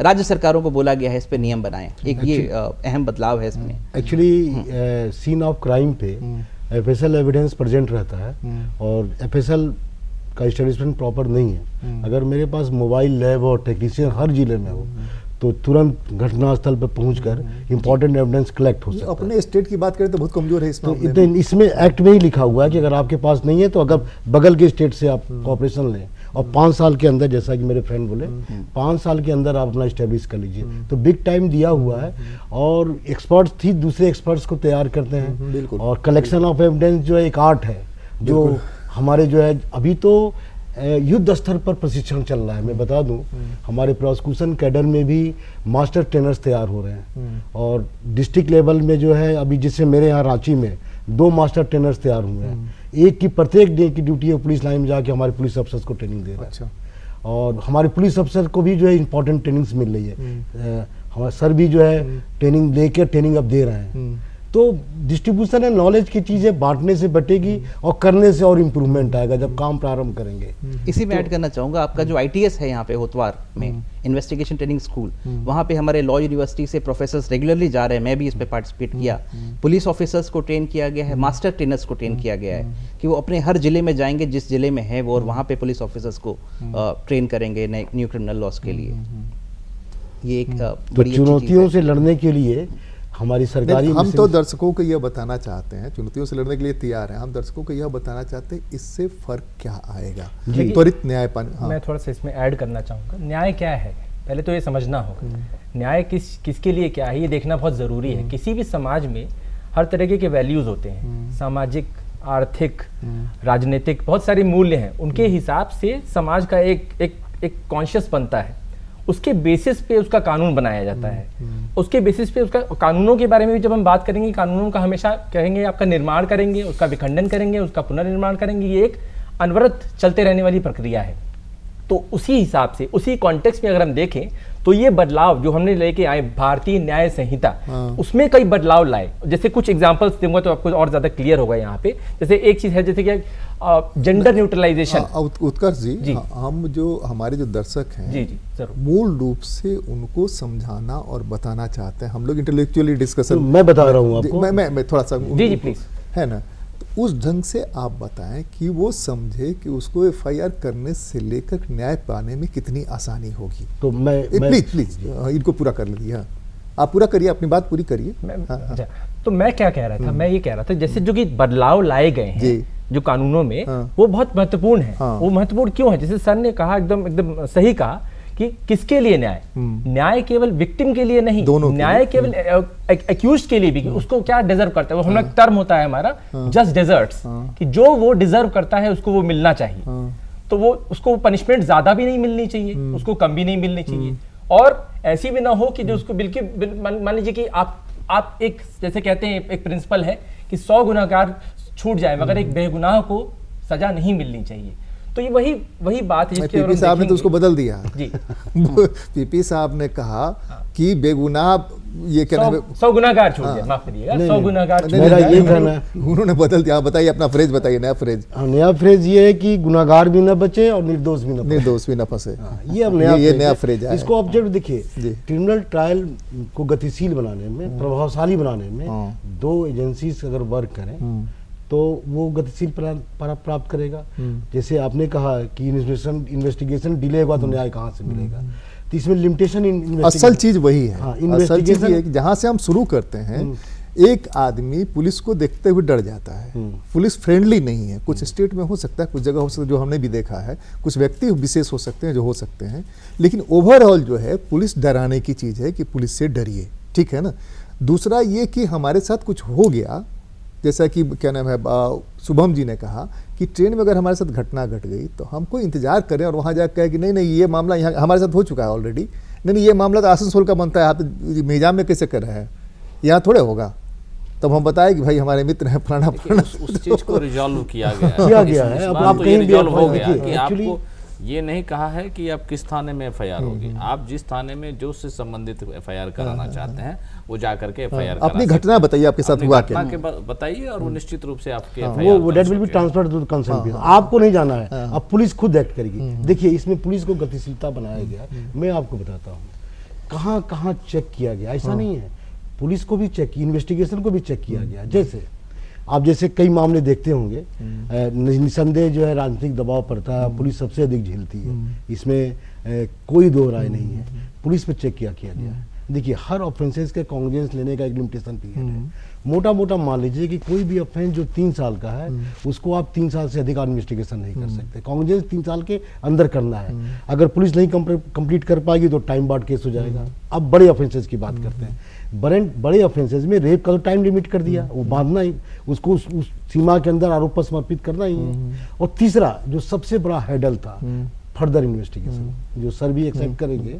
राज्य सरकारों को बोला गया है इस पे नियम बनाएं। एक ये अहम बदलाव है इसमें। एक्चुअली सीन ऑफ क्राइम पे FSL एविडेंस प्रेजेंट रहता है और FSL का एस्टेब्लिशमेंट प्रॉपर नहीं है। अगर मेरे पास मोबाइल लैब और टेक्नीशियन हर जिले में हो तो तुरंत घटनास्थल पर पहुंचकर इंपॉर्टेंट एविडेंस कलेक्ट हो सकता है। अपने स्टेट की बात करें तो बहुत कमजोर है इसमें। तो इसमें एक्ट में ही लिखा हुआ है कि अगर आपके पास नहीं है तो अगर बगल के स्टेट से आप कॉपरेशन लें और 5 साल के अंदर, जैसा कि मेरे फ्रेंड बोले, 5 साल के अंदर आप अपना इस्टेब्लिश कर लीजिए। तो बिग टाइम दिया हुआ है और एक्सपर्ट्स थी दूसरे एक्सपर्ट्स को तैयार करते हैं। और कलेक्शन ऑफ एविडेंस जो है एक आर्ट है जो हमारे जो है अभी तो युद्ध स्तर पर प्रशिक्षण चल रहा है। मैं बता दूं हमारे प्रोसिक्यूशन कैडर में भी मास्टर ट्रेनर्स तैयार हो रहे हैं और डिस्ट्रिक्ट लेवल में जो है अभी, जिससे मेरे यहाँ रांची में 2 मास्टर ट्रेनर्स तैयार हुए हैं। एक की प्रत्येक डे की ड्यूटी है पुलिस लाइन में जाके हमारे पुलिस अफसर्स को ट्रेनिंग दे रहा है। अच्छा। और हमारे पुलिस अफसर को भी जो है इंपॉर्टेंट ट्रेनिंग्स मिल रही है। हमारे सर भी जो है ट्रेनिंग लेकर ट्रेनिंग अब दे रहे हैं। तो डिस्ट्रीब्यूशन एंड नॉलेज की चीज़ें बांटने से बटेगी और करने से और इम्प्रूवमेंट आएगा जब काम प्रारंभ करेंगे। इसी में ऐड करना चाहूँगा, आपका जो ITS है यहाँ पे होतवार में, इन्वेस्टिगेशन ट्रेनिंग स्कूल, वहाँ पे हमारे लॉ यूनिवर्सिटी से प्रोफेसर्स रेगुलरली जा रहे हैं। मैं भी इस पे पार्टिसिपेट किया। पुलिस ऑफिसर्स को ट्रेन किया गया है, मास्टर ट्रेनर्स को ट्रेन किया गया है कि वो अपने हर जिले में जाएंगे जिस जिले में है वो, और वहाँ पे पुलिस ऑफिसर्स को ट्रेन करेंगे न्यू क्रिमिनल लॉस के लिए। ये एक तो चुनौतियों से लड़ने के लिए हमारी सरकारी हम तो दर्शकों को यह बताना चाहते हैं, चुनौतियों से लड़ने के लिए तैयार हैं, हम दर्शकों को यह बताना चाहते हैं इससे फर्क क्या आएगा, त्वरित न्याय पाने। हाँ। मैं थोड़ा सा इसमें ऐड करना चाहूँगा, न्याय क्या है पहले तो ये समझना होगा। न्याय किसके लिए क्या है ये देखना बहुत ज़रूरी है। किसी भी समाज में हर तरीके के वैल्यूज़ होते हैं, सामाजिक, आर्थिक, राजनीतिक, बहुत सारे मूल्य हैं। उनके हिसाब से समाज का एक कॉन्शियस बनता है, उसके बेसिस पे उसका कानून बनाया जाता है। उसके बेसिस पे उसका कानूनों के बारे में भी जब हम बात करेंगे, कानूनों का हमेशा कहेंगे आपका निर्माण करेंगे, उसका विखंडन करेंगे, उसका पुनर्निर्माण करेंगे। ये एक अनवरत चलते रहने वाली प्रक्रिया है। तो उसी हिसाब से, उसी कॉन्टेक्स्ट में अगर हम देखें तो ये बदलाव जो हमने लेके आए भारतीय न्याय संहिता, उसमें कई बदलाव लाए। जैसे कुछ एग्जांपल्स दूंगा तो आपको और ज्यादा क्लियर होगा यहाँ पे। जैसे एक चीज है, जैसे कि जेंडर न्यूट्रलाइजेशन। उत्कर्ष जी, हम जो हमारे जो दर्शक हैं, जी जरूर, मूल रूप से उनको समझाना और बताना चाहते हैं। हम लोग इंटेलेक्चुअली डिस्कशन, मैं बता रहा हूँ आपको, मैं थोड़ा सा जी प्लीज, है ना, उस ढंग से आप बताएं कि वो समझे कि उसको एफआईआर करने से लेकर न्याय पाने में कितनी आसानी होगी। तो मैं प्लीज इनको पूरा कर लीजिए। हाँ, आप पूरा करिए, अपनी बात पूरी करिए। तो मैं क्या कह रहा था, मैं ये कह रहा था जैसे जो कि बदलाव लाए गए हैं जो कानूनों में, वो बहुत महत्वपूर्ण है। वो महत्वपूर्ण क्यों है? जैसे सर ने कहा, एकदम सही कहा कि किसके लिए न्याय? न्याय केवल विक्टिम के लिए नहीं, न्याय केवल एक्यूज्ड के लिए भी, उसको क्या डिजर्व करता है। वो हम लोग टर्म होता है हमारा जस्ट डिजर्ट्स, कि जो वो डिजर्व करता है उसको वो मिलना चाहिए। तो वो उसको पनिशमेंट ज्यादा भी नहीं मिलनी चाहिए, उसको कम भी नहीं मिलनी चाहिए, और ऐसी भी ना हो कि जो उसको बिल्कुल, मान लीजिए कि आप एक, जैसे कहते हैं एक प्रिंसिपल है कि 100 गुनाहगार छूट जाए मगर एक बेगुनाह को सजा नहीं मिलनी चाहिए। तो ये वही बात है। पीपी साहब ने तो उसको बदल दिया जी। पीपी साहब ने कहा कि बेगुनाह, ये क्या 100 गुनाहगार छूट गए, माफ करिएगा, 100 गुनाहगार, उन्होंने बदल दिया। बताइए अपना फ्रेज बताइए, नया फ्रेज। नया फ्रेज ये है कि गुनाहगार भी न बचे और निर्दोष भी न फंसे। ये अब नया फ्रेज है। इसको ऑब्जेक्ट देखिए, क्रिमिनल ट्रायल को गतिशील बनाने में, प्रभावशाली बनाने में 2 एजेंसीज अगर वर्क करें तो वो गतिशील प्राप्त करेगा। जैसे आपने कहा कि इन्वेस्टिगेशन डिले हुआ तो न्याय कहाँ से मिलेगा? तो इसमें लिमिटेशन, असल चीज वही है। असल चीज ये है कि जहाँ से हम शुरू करते हैं, एक आदमी पुलिस को देखते हुए डर जाता है। पुलिस फ्रेंडली नहीं है। कुछ स्टेट में हो सकता है, कुछ जगह हो सकता है, जो हमने भी देखा है, कुछ व्यक्ति विशेष हो सकते हैं जो हो सकते हैं, लेकिन ओवरऑल जो है पुलिस डराने की चीज है कि पुलिस से डरिए, ठीक है ना। दूसरा ये कि हमारे साथ कुछ हो गया, जैसा कि क्या नाम है, शुभम जी ने कहा कि ट्रेन में अगर हमारे साथ घटना घट गई तो हमको इंतजार करें और वहाँ जाकर कहें कि नहीं ये मामला यहाँ हमारे साथ हो चुका है ऑलरेडी, नहीं ये मामला तो आसनसोल का बनता है, आप मिजाम में कैसे कर रहे हैं, यहाँ थोड़े होगा। तब हम बताएं कि भाई हमारे मित्र हैं, फलाना उस चीज को रिजॉल्व किया गया है। अब आप कहीं रिजॉल्व हो गया कि आपको ये नहीं कहा है कि आप किस थाने में एफआईआर होगी, आप जिस थाने में जो से संबंधित एफआईआर कराना चाहते हैं वो जा करके एफआईआर अपनी घटना बताइए, आपके साथ हुआ क्या बताइए, और वो निश्चित रूप से आपके वो that will be transferred to the concern. आपको नहीं जाना है, अब पुलिस खुद एक्ट करेगी। देखिए इसमें पुलिस को गतिशीलता बनाया गया। मैं आपको बताता हूँ कहाँ कहाँ चेक किया गया। ऐसा नहीं है, पुलिस को भी चेक, इन्वेस्टिगेशन को भी चेक किया गया। जैसे आप जैसे कई मामले देखते होंगे, निसंदेह जो है राजनीतिक दबाव पड़ता है, पुलिस सबसे अधिक झेलती है, इसमें कोई दो राय नहीं है। पुलिस पे चेक किया गया। देखिए हर ऑफेंसेस के कॉन्ग्रेस लेने का एक लिमिटेशन पीरियड है। मोटा मोटा मान लीजिए कि कोई भी ऑफेंस जो 3 साल का है उसको आप 3 साल से अधिक इन्वेस्टिगेशन नहीं कर सकते। कॉन्ग्रेस 3 साल के अंदर करना है। अगर पुलिस नहीं कंप्लीट कर पाएगी तो टाइम बार्ड केस हो जाएगा। अब बड़े ऑफेंसेस की बात करते हैं। बड़े ऑफेंसेस में रेप का तो टाइम लिमिट कर दिया, वो बांधना ही, उसको उस सीमा के अंदर आरोप पर समर्पित करना ही है। और तीसरा जो सबसे बड़ा हैडल था, फर्दर इन्वेस्टिगेशन, जो सर भी एक्सेप्ट करेंगे।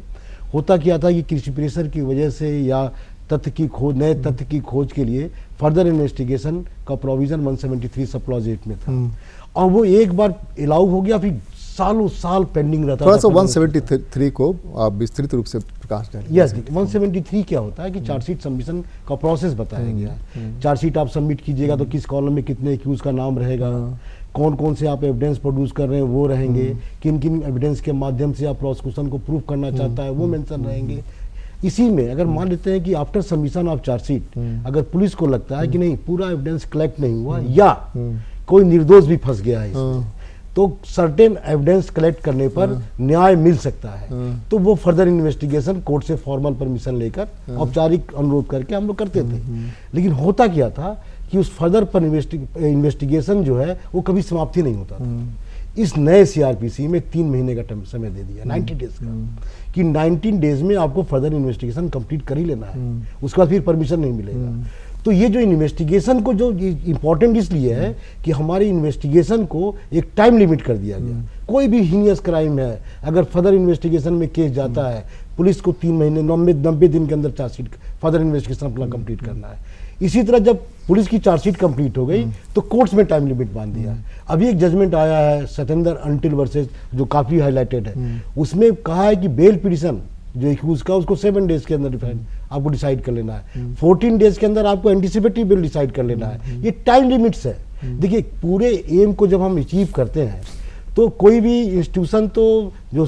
होता क्या था कि कृषि प्रेशर की वजह से या नए तथ्य की खोज के लिए फर्दर इन्वेस्टिगेशन का प्रोविजन 173 सब क्लॉज 8 में था, और वो एक बार अलाउ हो गया, फिर सालों साल पेंडिंग रहता। थोड़ा सा 173 को आप विस्तृत रूप से प्रकाश डालिए। यस, 173 क्या होता है कि चार्जशीट सबमिशन का प्रोसेस बताया गया। चार्जशीट आप सबमिट कीजिएगा तो किस कॉलम में कितने एक्यूज का नाम रहेगा, कौन कौन से आप एविडेंस प्रोड्यूस कर रहे हैं वो रहेंगे, किन किन एविडेंस के माध्यम से आप प्रोसिक्यूशन को प्रूव करना चाहता है वो मेंशन रहेंगे। इसी में अगर मान लेते हैं कि आफ्टर सबमिशन ऑफ चार्जशीट अगर पुलिस को लगता है कि नहीं पूरा एविडेंस कलेक्ट नहीं हुआ या कोई निर्दोष भी फंस गया है इसमें, तो सर्टेन एविडेंस कलेक्ट करने पर न्याय मिल सकता है, तो वो फर्दर इन्वेस्टिगेशन कोर्ट से फॉर्मल परमिशन लेकर औपचारिक अनुरोध करके हम लोग करते थे। लेकिन होता क्या था कि उस फर्दर पर इन्वेस्टिगेशन जो है वो कभी समाप्ति नहीं होता था। इस नए सीआरपीसी में 3 महीने का समय दे दिया, 90 डेज का, कि 19 डेज में आपको फर्दर इन्वेस्टिगेशन कंप्लीट कर ही लेना है, उसके बाद फिर परमिशन नहीं मिलेगा। तो ये जो इन्वेस्टिगेशन को जो इम्पोर्टेंट इसलिए है कि हमारी इन्वेस्टिगेशन को एक टाइम लिमिट कर दिया गया। कोई भी हीनियस क्राइम है, अगर फर्दर इन्वेस्टिगेशन में केस जाता है, पुलिस को 3 महीने 90 दिन के अंदर चार्जशीट फर्दर इन्वेस्टिगेशन अपना कंप्लीट करना है। इसी तरह जब पुलिस की चार्जशीट कंप्लीट हो गई तो कोर्ट्स में टाइम लिमिट बांध दिया है। अभी एक जजमेंट आया है सतेंद्र अंटिल वर्सेस, जो काफी हाईलाइटेड है, उसमें कहा है कि बेल पिटिशन जो एक्यूज का उसको 7 डेज के अंदर आपको डिसाइड कर लेना है, 14 डेज के अंदर आपको एंटीसिपेटरी बेल डिसाइड कर लेना है। ये टाइम लिमिट्स है। देखिए पूरे एम को जब हम अचीव करते हैं तो कोई भी इंस्टीट्यूशन तो जो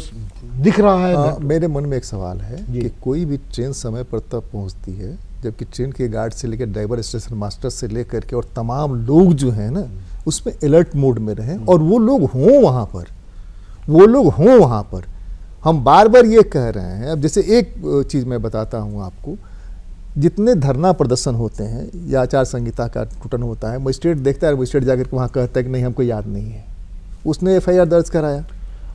दिख रहा है। मेरे मन में एक सवाल है कि कोई भी ट्रेन समय पर तब पहुंचती है जबकि ट्रेन के गार्ड से लेकर ड्राइवर, स्टेशन मास्टर से लेकर के और तमाम लोग जो हैं ना उसमें अलर्ट मोड में रहें और वो लोग हों वहाँ पर, वो लोग हों वहाँ पर। हम बार बार ये कह रहे हैं। अब जैसे एक चीज़ मैं बताता हूँ आपको, जितने धरना प्रदर्शन होते हैं या आचार संहिता का टूटन होता है, मजिस्ट्रेट देखता है, मजिस्ट्रेट जाकर के वहाँ कहता है कि नहीं हमको याद नहीं है, उसने FIR दर्ज कराया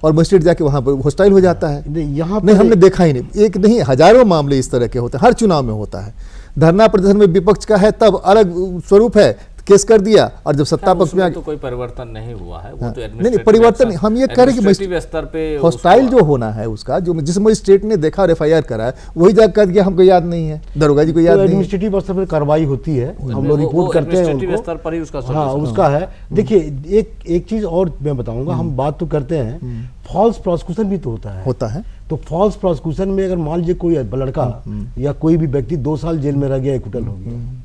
और मजिस्ट्रेट जाके वहाँ पर हॉस्टाइल हो जाता है, यहाँ नहीं हमने देखा ही नहीं। एक नहीं हजारों मामले इस तरह के होते हैं, हर चुनाव में होता है। धरना प्रदर्शन में विपक्ष का है तब अलग स्वरूप है, केस कर दिया, और जब सत्ता पक्ष में तो कोई परिवर्तन नहीं हुआ है। वो तो नहीं परिवर्तन, हम ये कह रहे हैं कि स्तर पे हॉस्टाइल जो होना है उसका, जो जिस मजिस्ट्रेट ने देखा और FIR करा है वही जाकर कह दिया हमको याद नहीं है, दरोगा जी को याद नहीं है। एडमिनिस्ट्रेटिव स्तर पर कार्रवाई होती है, हम लोग रिपोर्ट करते हैं उनको, स्तर पर ही उसका हाँ उसका है। देखिए एक चीज और मैं बताऊंगा, हम बात तो करते हैं फॉल्स प्रोसिक्यूशन भी तो होता है। तो फॉल्स प्रोसिक्यूशन में अगर मान लीजिए कोई लड़का या कोई भी व्यक्ति 2 साल जेल में रह गया, एक्विटल हो गया,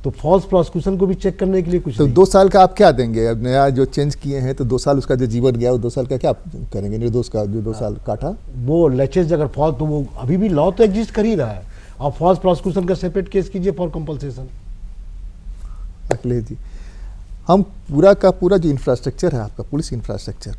तो फॉल्स प्रोसिक्यूशन को भी चेक करने के लिए कुछ तो 2 साल का आप क्या देंगे? अब नया जो चेंज किए हैं तो 2 साल उसका जो जीवन गया वो 2 साल का क्या करेंगे? निर्दोष का जो 2 साल काटा वो लेचेज अगर फॉल्स, तो वो अभी भी लॉ तो एग्जिस्ट कर ही रहा है। आप फॉल्स प्रोसिक्यूशन का सेपरेट केस कीजिए फॉर कंपलसेशन। अखिलेश जी, हम पूरा का पूरा जो इंफ्रास्ट्रक्चर है आपका, पुलिस इंफ्रास्ट्रक्चर,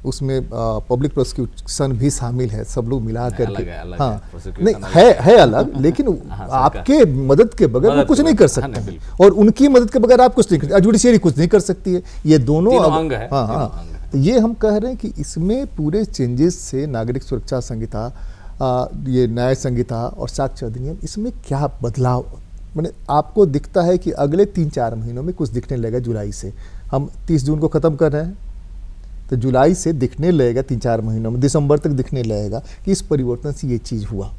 उसमें पब्लिक प्रोसिक्यूशन भी शामिल है, सब लोग मिला करके। हाँ नहीं है अलग, लेकिन आपके मदद के बगैर वो कुछ नहीं कर सकते और उनकी मदद के बगैर आप कुछ नहीं कर, जुडिशियरी कुछ नहीं कर सकती है। ये दोनों अंग है। हाँ, तो ये हम कह रहे हैं कि इसमें पूरे चेंजेस से नागरिक सुरक्षा संहिता, ये न्याय संहिता और साक्ष्य अधिनियम, इसमें क्या बदलाव मैंने आपको दिखता है कि अगले 3-4 महीनों में कुछ दिखने लगेगा? जुलाई से हम 30 जून को ख़त्म कर रहे हैं, तो जुलाई से दिखने लगेगा, 3-4 महीनों में, दिसंबर तक दिखने लगेगा कि इस परिवर्तन से ये चीज़ हुआ।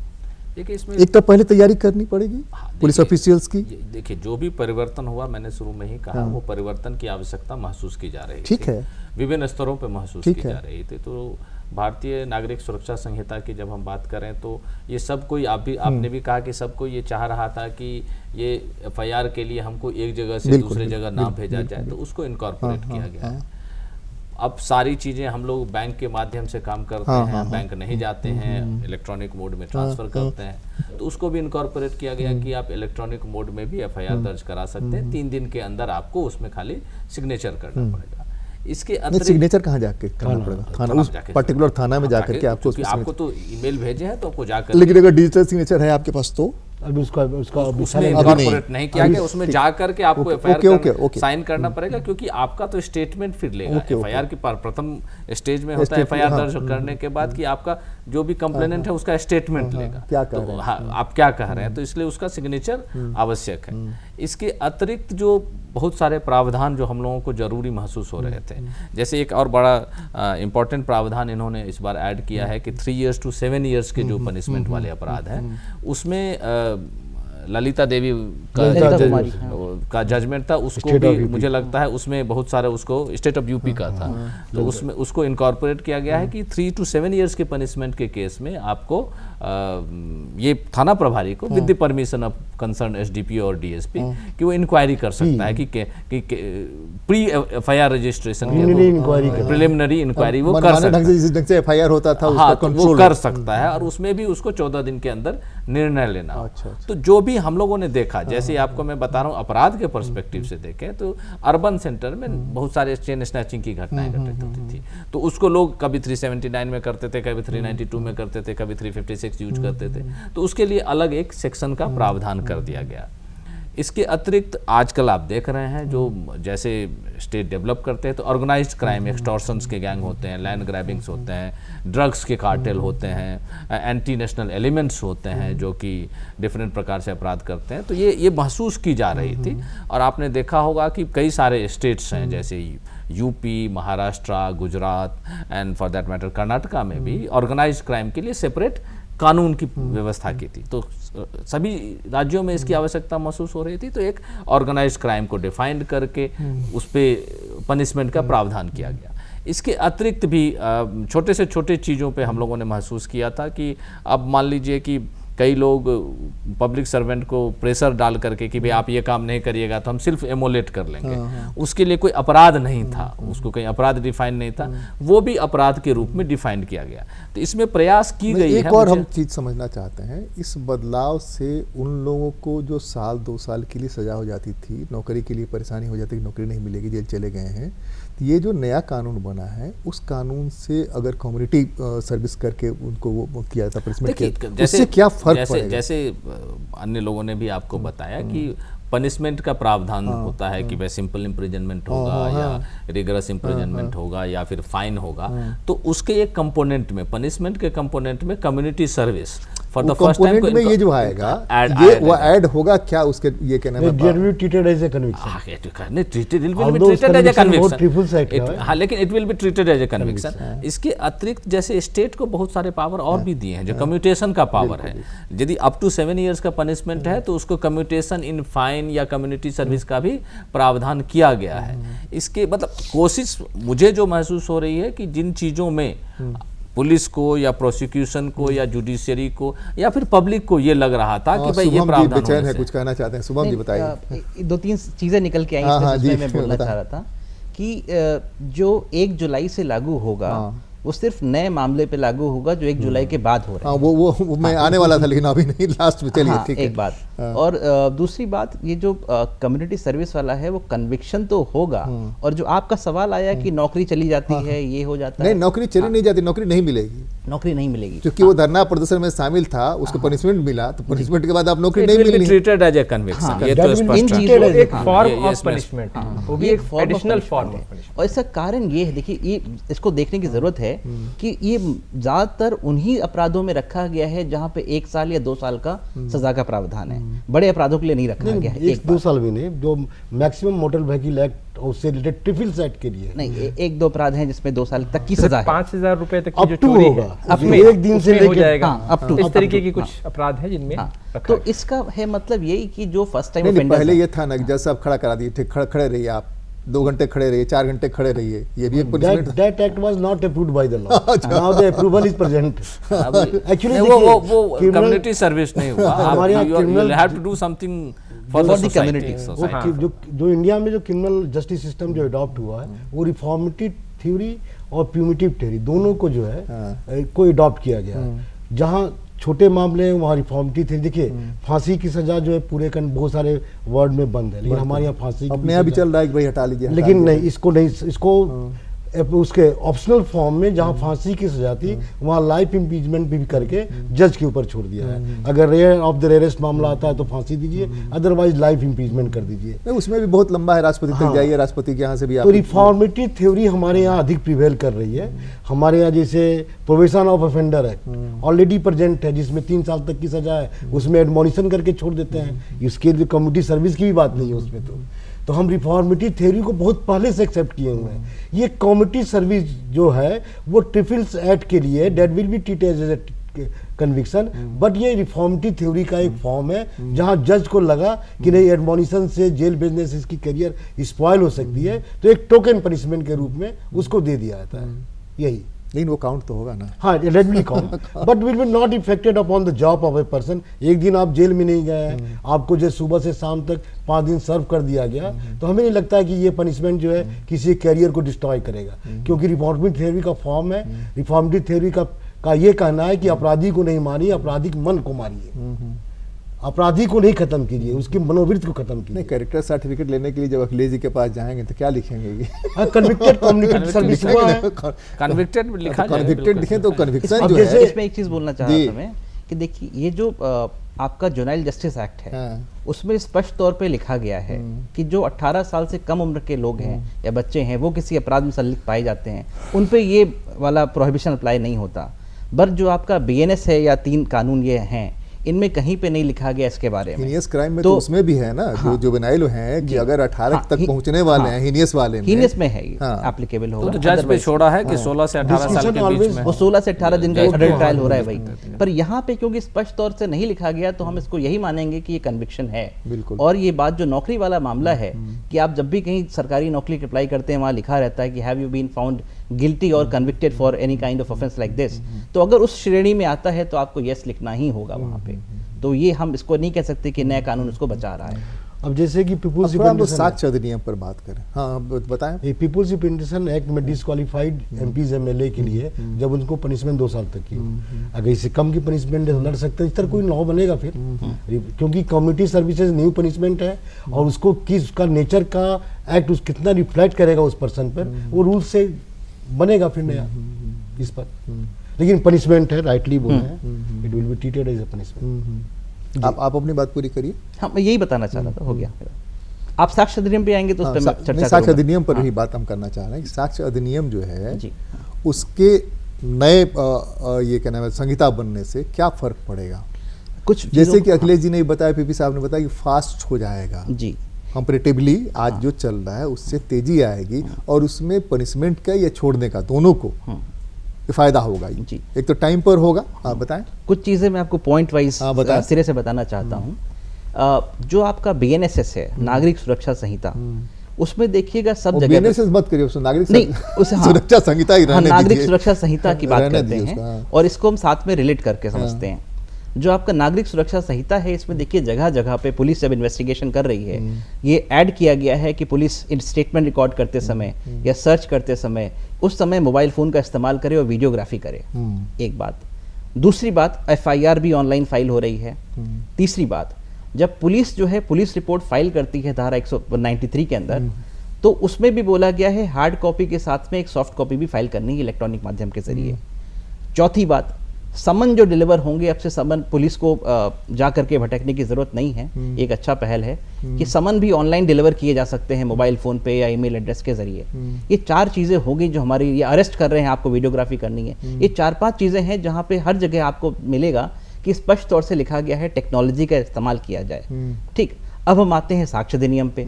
इसमें एक तो पहले तैयारी करनी पड़ेगी पुलिस ऑफिशियल्स की। देखिए जो भी परिवर्तन हुआ, मैंने शुरू में ही कहा, वो परिवर्तन की आवश्यकता महसूस की जा रही ठीक है, विभिन्न स्तरों पे महसूस की जा रही थी। तो भारतीय नागरिक सुरक्षा संहिता की जब हम बात करें तो ये सब कोई, आपने भी कहा कि सबको ये चाह रहा था कि ये FIR के लिए हमको एक जगह से दूसरे जगह ना भेजा जाए, तो उसको इनकॉर्पोरेट किया गया है। अब सारी चीज़ें हम लोग बैंक के माध्यम से काम करते हैं, बैंक नहीं जाते हैं, इलेक्ट्रॉनिक मोड में ट्रांसफ़र करते हैं, तो उसको भी इनकॉर्पोरेट किया गया कि आप इलेक्ट्रॉनिक मोड में भी FIR दर्ज करा सकते हैं। 3 दिन के अंदर आपको उसमें खाली सिग्नेचर करना पड़ेगा। इसके अतिरिक्त सिग्नेचर कहाँ जाके करना पड़ेगा? थाना, उस पर्टिकुलर थाना में जाकर के आपको, आपको तो ईमेल भेजे हैं तो आपको जाकर, लेकिन अगर डिजिटल सिग्नेचर है आपके पास तो अभी उसका उसमें इनकॉर्पोरेट नहीं किया गया, उसमें जाकर के आपको FIR साइन करना पड़ेगा, क्योंकि आपका तो स्टेटमेंट फिर लेगा। FIR की प्रथम स्टेज में होता है FIR दर्ज करने के बाद कि आपका जो भी कंप्लेनेंट है उसका स्टेटमेंट लेगा, तो आप क्या कह रहे हैं, तो इसलिए उसका सिग्नेचर आवश्यक है। इसके अतिरिक्त जो बहुत सारे प्रावधान जो हम लोगों को जरूरी महसूस हो रहे थे, जैसे एक और बड़ा इम्पोर्टेंट प्रावधान इन्होंने इस बार ऐड किया है कि 3 years to 7 years के जो पनिशमेंट वाले अपराध हैं, उसमें ललिता देवी का जजमेंट था, उसको भी मुझे लगता है उसमें बहुत सारे, उसको स्टेट ऑफ यूपी का था, तो उसमें उसको इनकॉर्पोरेट किया गया है कि 3 to 7 years के पनिशमेंट के केस में आपको ये थाना प्रभारी को with the permission of concern SDP और DSP कि वो इंक्वायरी कर सकता है कि pre FIR registration preliminary inquiry वो कर सकता है, जिस ढंग से FIR होता था हाँ, वो कर सकता है, और उसमें भी उसको 14 दिन के अंदर निर्णय लेना। तो जो भी हम लोगों ने देखा, जैसे आपको मैं बता रहा हूँ अपराध के पर्सपेक्टिव से देखें तो अर्बन सेंटर में बहुत सारे चेन स्नैचिंग की घटनाएं घटित होती थी, तो उसको लोग कभी 379 में करते थे, कभी 392 में करते थे, कभी 356 यूज करते थे, तो उसके लिए अलग एक सेक्शन का प्रावधान कर दिया गया। इसके अतिरिक्त आजकल आप देख रहे हैं जो जैसे स्टेट डेवलप करते हैं तो ऑर्गेनाइज्ड क्राइम, एक्सटॉर्शंस के गैंग होते हैं, लैंड ग्रैबिंग्स होते हैं, ड्रग्स के कार्टेल होते हैं, एंटी नेशनल एलिमेंट्स होते हैं जो कि डिफरेंट प्रकार से अपराध करते हैं, तो ये महसूस की जा रही थी। और आपने देखा होगा कि कई सारे स्टेट्स हैं जैसे UP, Maharashtra, Gujarat and for that matter Karnataka में भी ऑर्गेनाइज्ड क्राइम के लिए सेपरेट कानून की व्यवस्था की थी, तो सभी राज्यों में इसकी आवश्यकता महसूस हो रही थी, तो एक ऑर्गेनाइज्ड क्राइम को डिफाइंड करके उस पर पनिशमेंट का प्रावधान किया गया। इसके अतिरिक्त भी छोटे से छोटे चीज़ों पे हम लोगों ने महसूस किया था कि अब मान लीजिए कि कई लोग पब्लिक सर्वेंट को प्रेशर डाल करके कि भाई आप ये काम नहीं करिएगा तो हम सिर्फ एमोलेट कर लेंगे, उसके लिए कोई अपराध नहीं था, उसको कहीं अपराध डिफाइन नहीं था, वो भी अपराध के रूप में डिफाइन किया गया। तो इसमें प्रयास की गई है। एक और हम चीज़ समझना चाहते हैं, इस बदलाव से उन लोगों को जो 1-2 साल के लिए सजा हो जाती थी, नौकरी के लिए परेशानी हो जाती, नौकरी नहीं मिलेगी, जेल चले गए हैं, तो ये जो नया कानून बना है उस कानून से अगर कम्युनिटी सर्विस करके उनको वो किया जाता पनिशमेंट किया, उससे क्या फर्क पड़ेगा? जैसे अन्य लोगों ने भी आपको बताया कि पनिशमेंट का प्रावधान होता है कि भाई सिंपल इम्प्रिजनमेंट होगा या रिगरस इम्प्रिजनमेंट होगा या फिर फाइन होगा, तो उसके एक कंपोनेंट में, पनिशमेंट के कंपोनेंट में community service for the first time में ये जो आएगा ये वो ऐड होगा क्या उसके, ये कहना है ट्रीटेड एज ए कन्विक्शन, हाँ, लेकिन it will be treated as a conviction. इसके अतिरिक्त जैसे स्टेट को बहुत सारे पावर और भी दिए हैं, जो कम्यूटेशन का पावर है, यदि अप टू 7 इयर्स का पनिशमेंट है तो उसको कम्यूटेशन इन फाइन या कम्युनिटी सर्विस का भी प्रावधान किया गया है। इसके मतलब कोशिश मुझे जो महसूस हो रही है कि जिन चीज़ों में पुलिस को या प्रोसिक्यूशन को या जुडिशियरी को या फिर पब्लिक को ये लग रहा था कि भाई ये प्रावधान बेचैन है, कुछ कहना चाहते हैं शुभम जी, बताइए। 2-3 चीज़ें निकल के आई इसमें मैं बोलना चाह रहा था कि जो 1 जुलाई से लागू होगा वो सिर्फ नए मामले पे लागू होगा जो 1 जुलाई के बाद हो रहा है। वो मैं आने वाला था लेकिन अभी नहीं, लास्ट में चलिए, ठीक है। एक बात और दूसरी बात, ये जो कम्युनिटी सर्विस वाला है वो कन्विक्शन तो होगा, और जो आपका सवाल आया कि नौकरी चली जाती है, ये हो जाता है, नहीं, नौकरी चली नहीं जाती, नौकरी नहीं मिलेगी, नौकरी नहीं मिलेगी, क्योंकि वो धरना प्रदर्शन में शामिल था, उसको पनिशमेंट मिला, तो पनिशमेंट के बाद आप नौकरी नहीं मिलेगी, ट्रीटेड एज ए कन्विक्शन, ये तो स्पष्ट है, एक फॉर्म ऑफ पनिशमेंट, वो भी एक एडिशनल फॉर्म है। और इसका कारण ये है, देखिए ये इसको देखने की जरूरत है कि ये ज्यादातर उन्हीं अपराधों में रखा गया है जहां पे 1 साल या 2 साल का सजा का प्रावधान है, बड़े अपराधों के लिए नहीं रखा गया है। 1-2 साल भी नहीं, जो मैक्सिमम मोटर व्हीकल एक्ट उससे रिलेटेड ट्रिपल्स एक्ट के लिए नहीं, 1-2 अपराध हैं जिसमें 2 साल तक की सजा है। 5,000 रुपए तक की जो चोरी है अपने एक दिन से हो जाएगा, अप टू इस तरीके की कुछ अपराध है जिनमें तो इसका है मतलब यही कि जो फर्स्ट टाइम ऑफेंडर, पहले ये था ना कि जैसे आप खड़ा करा दिए, खड़े रहिए, आप 2 घंटे खड़े रहिए, 4 घंटे खड़े रहिए, ये भी एक punishment. That act was not approved by the law. Now the approval is present. Actually वो कम्युनिटी सर्विस नहीं हुआ, हमारे यहाँ criminal have to do something for the community. जो इंडिया में जो क्रिमिनल जस्टिस सिस्टम जो अडॉप्ट हुआ है वो रिफॉर्मेटिव थ्योरी और प्यूमिटिव थ्योरी दोनों को जो है को अडॉप्ट किया गया है। जहाँ छोटे मामले हैं वहाँ रिफॉर्मेटिव थ्योरी, देखिए फांसी की सजा जो है पूरे बहुत सारे वर्ड में बंद है, लेकिन हमारे यहाँ फांसी अपने यहाँ भी चल रहा है कि भाई हटा लीजिए, लेकिन नहीं, इसको नहीं, इसको उसके ऑप्शनल फॉर्म में जहां फांसी की सजा थी वहां लाइफ इम्पीचमेंट भी करके जज के ऊपर छोड़ दिया है। अगर रेयर ऑफ द रेयरेस्ट मामला आता है तो फांसी दीजिए, अदरवाइज लाइफ इम्पीचमेंट कर दीजिए। उसमें भी बहुत लंबा है, राष्ट्रपति तक जाइए, राष्ट्रपति के यहाँ से भी तो रिफॉर्मेटिव थ्योरी हमारे यहाँ अधिक प्रिवेल कर रही है। हमारे यहाँ जैसे provision of offender act already present है जिसमें 3 साल तक की सजा है, उसमें एडमोनिशन करके छोड़ देते हैं, इसके लिए कम्युनिटी सर्विस की भी बात नहीं है उसमें। तो हम रिफॉर्मेटिव थ्योरी को बहुत पहले से एक्सेप्ट किए हुए हैं। ये कम्युनिटी सर्विस जो है वो ट्रिपल्स एक्ट के लिए that will be treated as a conviction, but ये रिफॉर्मेटिव थ्योरी का एक फॉर्म है जहां जज को लगा कि नहीं एडमोनिशन से जेल भेजने से इसकी करियर स्पॉइल हो सकती है, तो एक टोकन पनिशमेंट के रूप में उसको दे दिया जाता है। यही, लेकिन वो काउंट तो होगा ना, हाँ it will count, but will be not affected upon the job of a person. एक दिन आप जेल में नहीं गए हैं, आपको जो सुबह से शाम तक 5 दिन सर्व कर दिया गया, तो हमें नहीं लगता है कि ये पनिशमेंट जो है किसी कैरियर को डिस्ट्रॉय करेगा, क्योंकि रिफॉर्मेटिव थ्योरी का फॉर्म है। रिफॉर्मेटिव थ्योरी का ये कहना है कि अपराधी को नहीं मारिए, आपराधिक मन को मारिए। अपराधी को नहीं खत्म कीजिए, उसके मनोवृत्ति को खत्म नहीं, कीजिए। कैरेक्टर सर्टिफिकेट लेने के लिए जब अखिलेश जी के पास जाएंगे तो क्या लिखेंगे ये? कन्विक्टेड कम्युनिकेट सर्विस हुआ है। कन्विक्टेड लिखा जाए, कन्विक्टेड लिखे तो कन्विक्शन अब जो जैसे है। इसमें एक चीज बोलना चाह रहा था मैं कि देखिए ये जो आपका जुनाइल जस्टिस एक्ट है हाँ। उसमें स्पष्ट तौर पे लिखा गया है कि जो 18 साल से कम उम्र के लोग हैं या बच्चे हैं वो किसी अपराध में संलिप्त पाए जाते हैं, उन पे ये वाला प्रोहिबिशन अप्लाई नहीं होता। बट जो आपका बीएनएस है या 3 कानून ये हैं, इनमें कहीं पे नहीं लिखा गया इसके बारे में। हीनियस क्राइम में तो उसमें भी है ना, जो जुवेनाइल हैं कि अगर 18 तक पहुंचने वाले हैं, हीनियस वाले में, हीनियस में है हाँ। एप्लीकेबल तो होगा। जज पे Otherwise- छोड़ा है कि 16 से 18 साल के बीच में वो 16 से 18 दिन का अडल्ट ट्रायल हो रहा है भाई। पर यहाँ पे क्योंकि स्पष्ट तौर से नहीं लिखा गया तो हम इसको यही मानेंगे कि ये कन्विक्शन है। बिल्कुल। और ये बात जो नौकरी वाला मामला है कि आप जब भी कहीं सरकारी नौकरी की अप्लाई करते हैं वहाँ लिखा रहता है कि have you been found guilty और convicted for any kind of offence like this, तो अगर उस श्रेणी में आता है तो आपको यस लिखना ही होगा वहाँ पे। तो ये हम इसको नहीं कह सकते कि नया कानून उसको बचा रहा है। अब जैसे कि पीपुल्स अब थोड़ा हम लोग साक्ष्य अधिनियम पर बात करें। हाँ, बताएं। ये पीपुल्स रिप्रेजेंटेशन एक्ट में डिस्क्वालीफाइड एमपीज एमएलए के लिए जब उनको पनिशमेंट 2 साल तक की, अगर इससे कम की पनिशमेंट लड़ सकते हैं, इस तरह कोई लॉ बनेगा फिर, क्योंकि कम्युनिटी सर्विसेज न्यू पनिशमेंट है और उसको किस उसका नेचर का एक्ट उस कितना रिफ्लेक्ट करेगा उस पर्सन पर, वो रूल से बनेगा फिर नया इस पर। लेकिन पनिशमेंट है, राइटली बोल रहे हैं, it will be treated as a punishment. आप अपनी बात पूरी करिए। हाँ, मैं यही बताना चाह रहा था, हो गया मेरा। आप साक्ष्य अधिनियम पे आएंगे तो उस पर मैं चर्चा साक्ष्य करूंगा। अधिनियम पर ही बात हम करना चाह रहे हैं कि साक्ष्य अधिनियम जो है जी। उसके नए ये क्या नाम है संहिता बनने से क्या फर्क पड़ेगा? कुछ जैसे चीज़ों- कि अखिलेश जी ने बताया, पीपी साहब ने बताया कि फास्ट हो जाएगा जी कंपेरेटिवली आज जो चल रहा है उससे तेजी आएगी और उसमें पनिशमेंट का या छोड़ने का दोनों को फायदा होगा। जी। एक तो टाइम पर होगा, आप बताएं। कुछ चीज़ें मैं आपको पॉइंट वाइज हाँ, बताएं। सिरे से बताना चाहता हूँ। जो आपका बीएनएसएस है, नागरिक सुरक्षा संहिता, उसमें देखिएगा सब जगह पे- बीएनएसएस मत करिए, उसको नागरिक नहीं, उसे हाँ, सुरक्षा संहिता ही हाँ, रहने नागरिक दीजिए। सुरक्षा संहिता की बात रहने करते दीजिए हैं उसका, हाँ। और इसको हम साथ में रिलेट करके समझते हैं। जो आपका नागरिक सुरक्षा संहिता है, इसमें देखिए जगह जगह पे पुलिस जब इन्वेस्टिगेशन कर रही है, ये ऐड किया गया है कि पुलिस स्टेटमेंट रिकॉर्ड करते समय या सर्च करते समय उस समय मोबाइल फ़ोन का इस्तेमाल करे और वीडियोग्राफी करे। एक बात। दूसरी बात, एफआईआर भी ऑनलाइन फाइल हो रही है। तीसरी बात, जब पुलिस जो है पुलिस रिपोर्ट फाइल करती है धारा 193 के अंदर, तो उसमें भी बोला गया है हार्ड कॉपी के साथ में एक सॉफ्ट कॉपी भी फाइल करनी है इलेक्ट्रॉनिक माध्यम के जरिए। चौथी बात, समन जो डिलीवर होंगे, अब से समन पुलिस को जा करके भटकने की जरूरत नहीं है। एक अच्छा पहल है कि समन भी ऑनलाइन डिलीवर किए जा सकते हैं मोबाइल फोन पे या ईमेल एड्रेस के जरिए। ये 4 चीजें होगी जो हमारी, ये अरेस्ट कर रहे हैं आपको, वीडियोग्राफी करनी है, ये 4-5 चीजें हैं जहाँ पे हर जगह आपको मिलेगा कि स्पष्ट तौर से लिखा गया है टेक्नोलॉजी का इस्तेमाल किया जाए। ठीक, अब हम आते हैं साक्ष्य अधिनियम पे।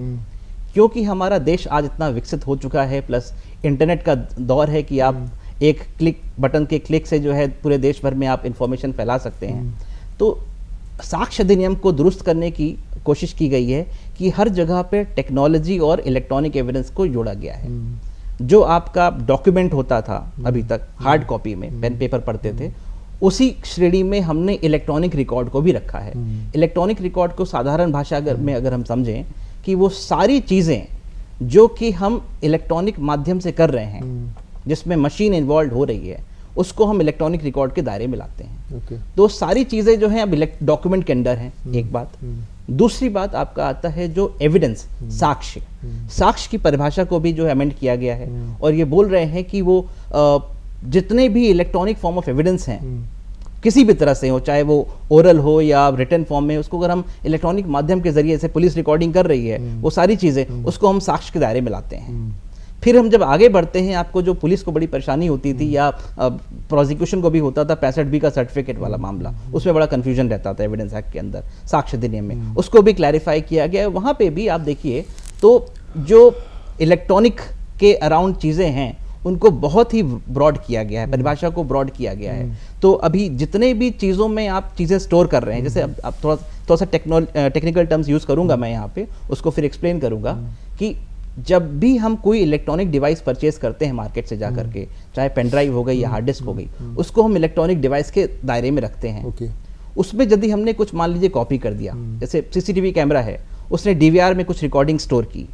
क्योंकि हमारा देश आज इतना विकसित हो चुका है, प्लस इंटरनेट का दौर है कि आप एक क्लिक, बटन के क्लिक से जो है पूरे देश भर में आप इंफॉर्मेशन फैला सकते हैं। तो साक्ष्य अधिनियम को दुरुस्त करने की कोशिश की गई है कि हर जगह पे टेक्नोलॉजी और इलेक्ट्रॉनिक एविडेंस को जोड़ा गया है। जो आपका डॉक्यूमेंट होता था अभी तक हार्ड कॉपी में, पेन पेपर पढ़ते थे, उसी श्रेणी में हमने इलेक्ट्रॉनिक रिकॉर्ड को भी रखा है। इलेक्ट्रॉनिक रिकॉर्ड को साधारण भाषा में अगर हम समझें कि वो सारी चीज़ें जो कि हम इलेक्ट्रॉनिक माध्यम से कर रहे हैं, जिसमें मशीन इन्वॉल्व हो रही है, उसको हम इलेक्ट्रॉनिक रिकॉर्ड के दायरे में लाते हैं। ओके। तो सारी चीज़ें जो हैं अब डॉक्यूमेंट के अंदर हैं, एक बात। दूसरी बात आपका आता है जो एविडेंस, साक्ष्य। साक्ष्य की परिभाषा को भी जो अमेंड किया गया है और ये बोल रहे हैं कि वो जितने भी इलेक्ट्रॉनिक फॉर्म ऑफ एविडेंस हैं, किसी भी तरह से हो, चाहे वो ओरल हो या रिटन फॉर्म में, उसको अगर हम इलेक्ट्रॉनिक माध्यम के जरिए से पुलिस रिकॉर्डिंग कर रही है, वो सारी चीज़ें उसको हम साक्ष्य के दायरे में लाते हैं। फिर हम जब आगे बढ़ते हैं, आपको जो पुलिस को बड़ी परेशानी होती थी या प्रोसिक्यूशन को भी होता था 65B का सर्टिफिकेट वाला मामला, उसमें बड़ा कंफ्यूजन रहता था एविडेंस एक्ट के अंदर, साक्ष्य अधिनियम में, उसको भी क्लैरिफाई किया गया है। वहाँ पे भी आप देखिए तो जो इलेक्ट्रॉनिक के अराउंड चीज़ें हैं उनको बहुत ही ब्रॉड किया गया है, परिभाषा को ब्रॉड किया गया है। तो अभी जितने भी चीज़ों में आप चीज़ें स्टोर कर रहे हैं, जैसे अब थोड़ा सा टेक्निकल टर्म्स यूज़ करूंगा मैं यहाँ पे, उसको फिर एक्सप्लेन करूंगा कि जब भी हम कोई इलेक्ट्रॉनिक डिवाइस परचेज करते हैं मार्केट से जा करके, चाहे पेन ड्राइव हो गई या हार्ड डिस्क हो गई, उसको हम इलेक्ट्रॉनिक डिवाइस के दायरे में रखते हैं। ओके। उसमें यदि हमने कुछ मान लीजिए कॉपी कर दिया, जैसे सीसीटीवी कैमरा है, उसने डीवीआर में कुछ रिकॉर्डिंग स्टोर की,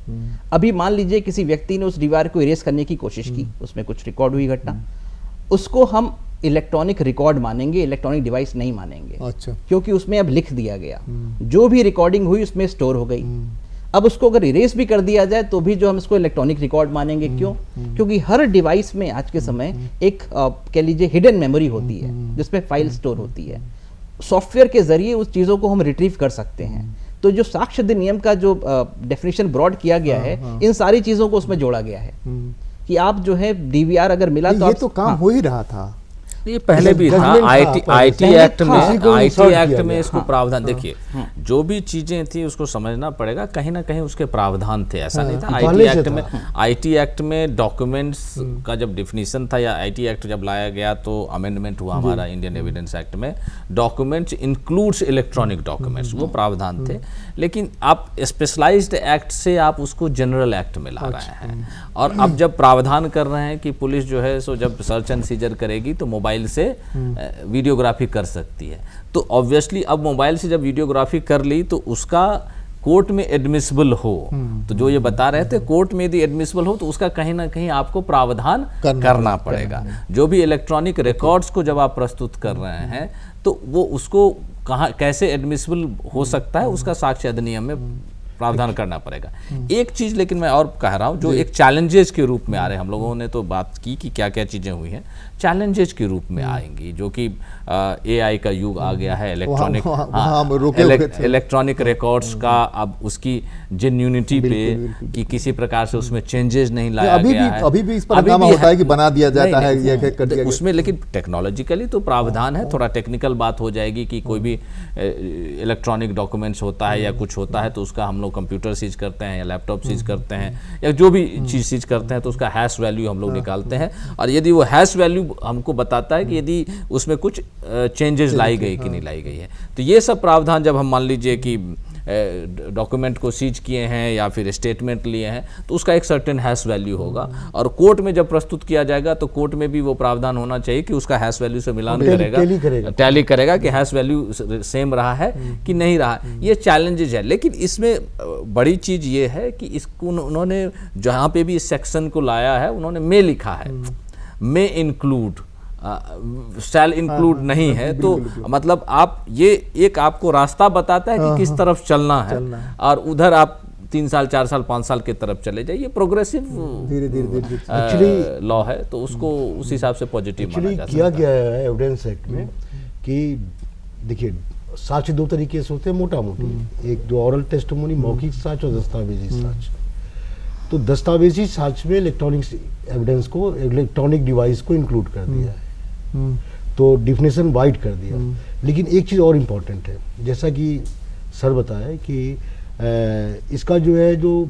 अभी मान लीजिए किसी व्यक्ति ने उस डीवीआर को इरेज करने की कोशिश की, उसमें कुछ रिकॉर्ड हुई घटना, उसको हम इलेक्ट्रॉनिक रिकॉर्ड मानेंगे, इलेक्ट्रॉनिक डिवाइस नहीं मानेंगे। अच्छा। क्योंकि उसमें अब लिख दिया गया, जो भी रिकॉर्डिंग हुई उसमें स्टोर हो गई। अब उसको अगर इरेज भी कर दिया जाए तो भी जो हम इसको इलेक्ट्रॉनिक रिकॉर्ड मानेंगे। क्यों? क्योंकि हर डिवाइस में आज के समय एक कह लीजिए हिडन मेमोरी होती है जिसमें फाइल स्टोर होती है। सॉफ्टवेयर के जरिए उस चीज़ों को हम रिट्रीव कर सकते हैं। तो जो साक्ष्य अधिनियम का जो डेफिनेशन ब्रॉड किया गया है, इन सारी चीज़ों को उसमें जोड़ा गया है कि आप जो है डीवीआर अगर मिला तो ये आप, तो काम हो ही रहा था। ये पहले भी था। Judgment था, आईटी पहले एक्ट में, इसी को आईटी insert एक्ट किया में गया। इसको प्रावधान देखिए, जो भी चीजें थी उसको समझना पड़ेगा, कहीं ना कहीं उसके प्रावधान थे, ऐसा नहीं था। आईटी एक्ट में डॉक्यूमेंट्स का जब डिफिनीशन था, या आईटी एक्ट जब लाया गया तो अमेंडमेंट हुआ हमारा इंडियन एविडेंस एक्ट में, डॉक्यूमेंट्स इंक्लूड्स इलेक्ट्रॉनिक डॉक्यूमेंट्स, वो प्रावधान थे। लेकिन आप स्पेशलाइज्ड एक्ट से आप उसको जनरल एक्ट में ला रहे हैं, और अब जब प्रावधान कर रहे हैं कि पुलिस जो है सो जब सर्च एंड सीजर करेगी तो मोबाइल से वीडियोग्राफी कर सकती है, तो ऑब्वियसली अब मोबाइल से जब वीडियोग्राफी कर ली तो उसका कोर्ट में एडमिसिबल हो, तो जो ये बता रहे थे कोर्ट में यदि एडमिसिबल हो तो उसका कहीं ना कहीं आपको प्रावधान करना पड़ेगा। जो भी इलेक्ट्रॉनिक रिकॉर्ड्स को जब आप प्रस्तुत कर रहे हैं तो वो उसको कहाँ कैसे एडमिसिबल हो सकता है, उसका साक्ष्य अधिनियम में प्रावधान करना पड़ेगा। एक चीज लेकिन मैं और कह रहा हूँ, जो एक चैलेंजेस के रूप में आ रहे हैं, हम लोगों ने तो बात की कि क्या क्या चीजें हुई हैं, चैलेंजेस के रूप में आएंगी, जो कि एआई का युग आ गया है, इलेक्ट्रॉनिक रिकॉर्ड्स का अब उसकी जेन्युइनिटी पे कि किसी प्रकार से उसमें चेंजेस नहीं लाया गया है। अभी भी इस पर हंगामा होता है कि बना दिया जाता है, ये कर दिया गया। उसमें लेकिन टेक्नोलॉजिकली तो प्रावधान है, थोड़ा टेक्निकल बात हो जाएगी कि कोई भी इलेक्ट्रॉनिक डॉक्यूमेंट्स होता है या कुछ होता है तो उसका हम लोग कंप्यूटर सीज करते हैं या लैपटॉप सीज करते हैं या जो भी चीज सीज करते हैं तो उसका हैश वैल्यू हम लोग निकालते हैं, और यदि वो हैश वैल्यू हमको बताता है कि यदि उसमें कुछ चेंजेस लाई गई कि नहीं लाई गई है। तो ये सब प्रावधान जब हम मान लीजिए कि डॉक्यूमेंट को सीज किए हैं या फिर स्टेटमेंट लिए हैं तो उसका एक सर्टेन हैश वैल्यू होगा, और कोर्ट में जब प्रस्तुत किया जाएगा तो कोर्ट में भी वो प्रावधान होना चाहिए कि उसका हैश वैल्यू से मिलान टैली करेगा कि हैश वैल्यू सेम रहा है कि नहीं रहा। ये चैलेंजेज है, लेकिन इसमें बड़ी चीज ये है कि इसको उन्होंने जहाँ पे भी इस सेक्शन को लाया है उन्होंने में लिखा है, मे इंक्लूड, शैल इंक्लूड नहीं है। तो मतलब आप ये एक आपको रास्ता बताता है कि किस तरफ चलना है, और उधर आप 3 साल 4 साल 5 साल की तरफ चले जाइए। प्रोग्रेसिव धीरे लॉ है तो उसको उस हिसाब से पॉजिटिव माना जा सकता है। किया गया है एविडेंस एक्ट में कि देखिए साक्ष्य दो तरीके से होते हैं मोटा मोटी, एक जो ऑरल टेस्टिमोनी मौखिक साक्ष्य और दस्तावेजी साक्ष्य। तो दस्तावेजी साक्ष्य में इलेक्ट्रॉनिक एविडेंस को, इलेक्ट्रॉनिक डिवाइस को इंक्लूड कर दिया है, तो डिफिनेशन वाइड कर दिया। लेकिन एक चीज़ और इम्पॉर्टेंट है, जैसा कि सर बताया कि इसका जो है जो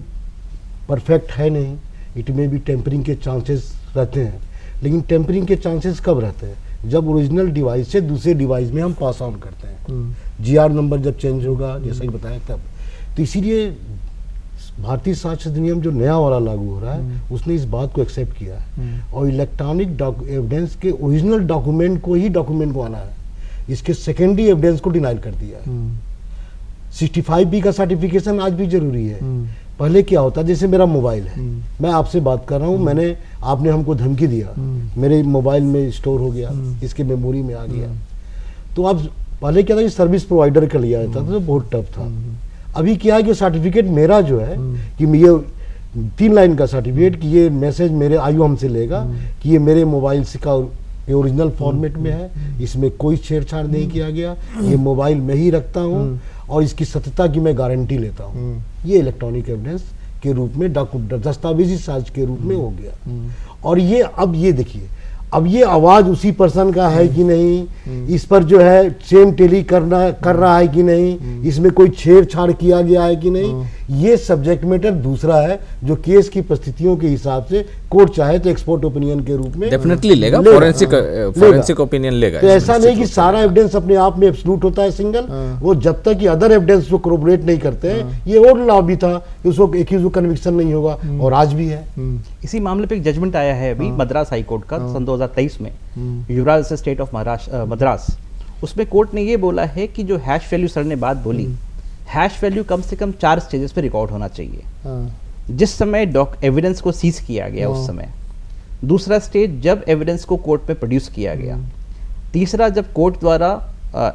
परफेक्ट है नहीं, इट में भी टेम्परिंग के चांसेस रहते हैं। लेकिन टेम्परिंग के चांसेस कब रहते हैं? जब ओरिजिनल डिवाइस से दूसरे डिवाइस में हम पास ऑन करते हैं, जीआर नंबर जब चेंज होगा, जैसा कि बताया तब। तो इसीलिए भारतीय साक्ष्य अधिनियम जो नया वाला लागू हो रहा है उसने इस बात को एक्सेप्ट किया है, और इलेक्ट्रॉनिक एविडेंस के ओरिजिनल डॉक्यूमेंट को ही डॉक्यूमेंट को आना है, इसके सेकेंडरी एविडेंस को डिनाइल कर दिया है। 65B का सर्टिफिकेशन आज भी जरूरी है। पहले क्या होता, जैसे मेरा मोबाइल है, मैं आपसे बात कर रहा हूँ, मैंने आपने हमको धमकी दिया, मेरे मोबाइल में स्टोर हो गया, इसके मेमोरी में आ गया। तो अब पहले क्या था कि सर्विस प्रोवाइडर का लिया जाता था, तो बहुत टफ था। अभी क्या है कि सर्टिफिकेट मेरा जो है कि ये 3 लाइन का सर्टिफिकेट कि ये मैसेज मेरे आयु हमसे लेगा कि ये मेरे मोबाइल से का ओरिजिनल फॉर्मेट में है, इसमें कोई छेड़छाड़ नहीं किया गया, ये मोबाइल में ही रखता हूँ और इसकी सत्यता की मैं गारंटी लेता हूँ। ये इलेक्ट्रॉनिक एविडेंस के रूप में दस्तावेजी साक्ष्य के रूप में हो गया। और ये अब ये देखिए, अब ये आवाज उसी पर्सन का है कि नहीं, इस पर जो है सेम टेली कर रहा है कि नहीं, इसमें कोई छेड़छाड़ किया गया है कि नहीं, ये सब्जेक्ट मैटर दूसरा है जो केस की परिस्थितियों के हिसाब से कोर्ट चाहे तो एक्सपर्ट ओपिनियन के रूप में डेफिनेटली लेगा, फोरेंसिक ओपिनियन लेगा। तो ऐसा नहीं कि सारा एविडेंस अपने आप में एब्सोल्यूट होता है सिंगल, वो जब तक कि अदर एविडेंस को कोरोबोरेट नहीं करते हैं। ये और लॉ भी था कि उसको एक्यूज को कन्विक्शन नहीं होगा, और आज भी है। इसी मामले पे एक जजमेंट आया है अभी मद्रास हाई कोर्ट का सन 2023 में, युवराज स्टेट ऑफ मद्रास। उसमें कोर्ट ने ये बोला है कि जो हैश वैल्यू सर ने बात बोली, हैश वैल्यू कम से कम 4 स्टेजेस पे रिकॉर्ड होना चाहिए। जिस समय एविडेंस को सीज किया गया उस समय दूसरा स्टेज जब एविडेंस को कोर्ट में प्रोड्यूस किया गया, तीसरा जब कोर्ट द्वारा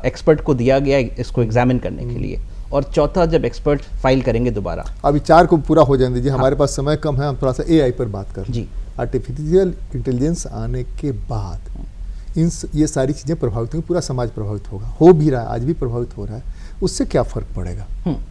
एक्सपर्ट को दिया गया इसको एग्जामिन करने के लिए, और चौथा जब एक्सपर्ट फाइल करेंगे दोबारा। अभी 4 को पूरा हो जाने दीजिए, हमारे पास समय कम है, हम थोड़ा सा एआई पर बात करें। जी। आर्टिफिशियल इंटेलिजेंस आने के बाद ये सारी चीज़ें प्रभावित होंगी, पूरा समाज प्रभावित होगा, हो भी रहा है, आज भी प्रभावित हो रहा है। उससे क्या फर्क पड़ेगा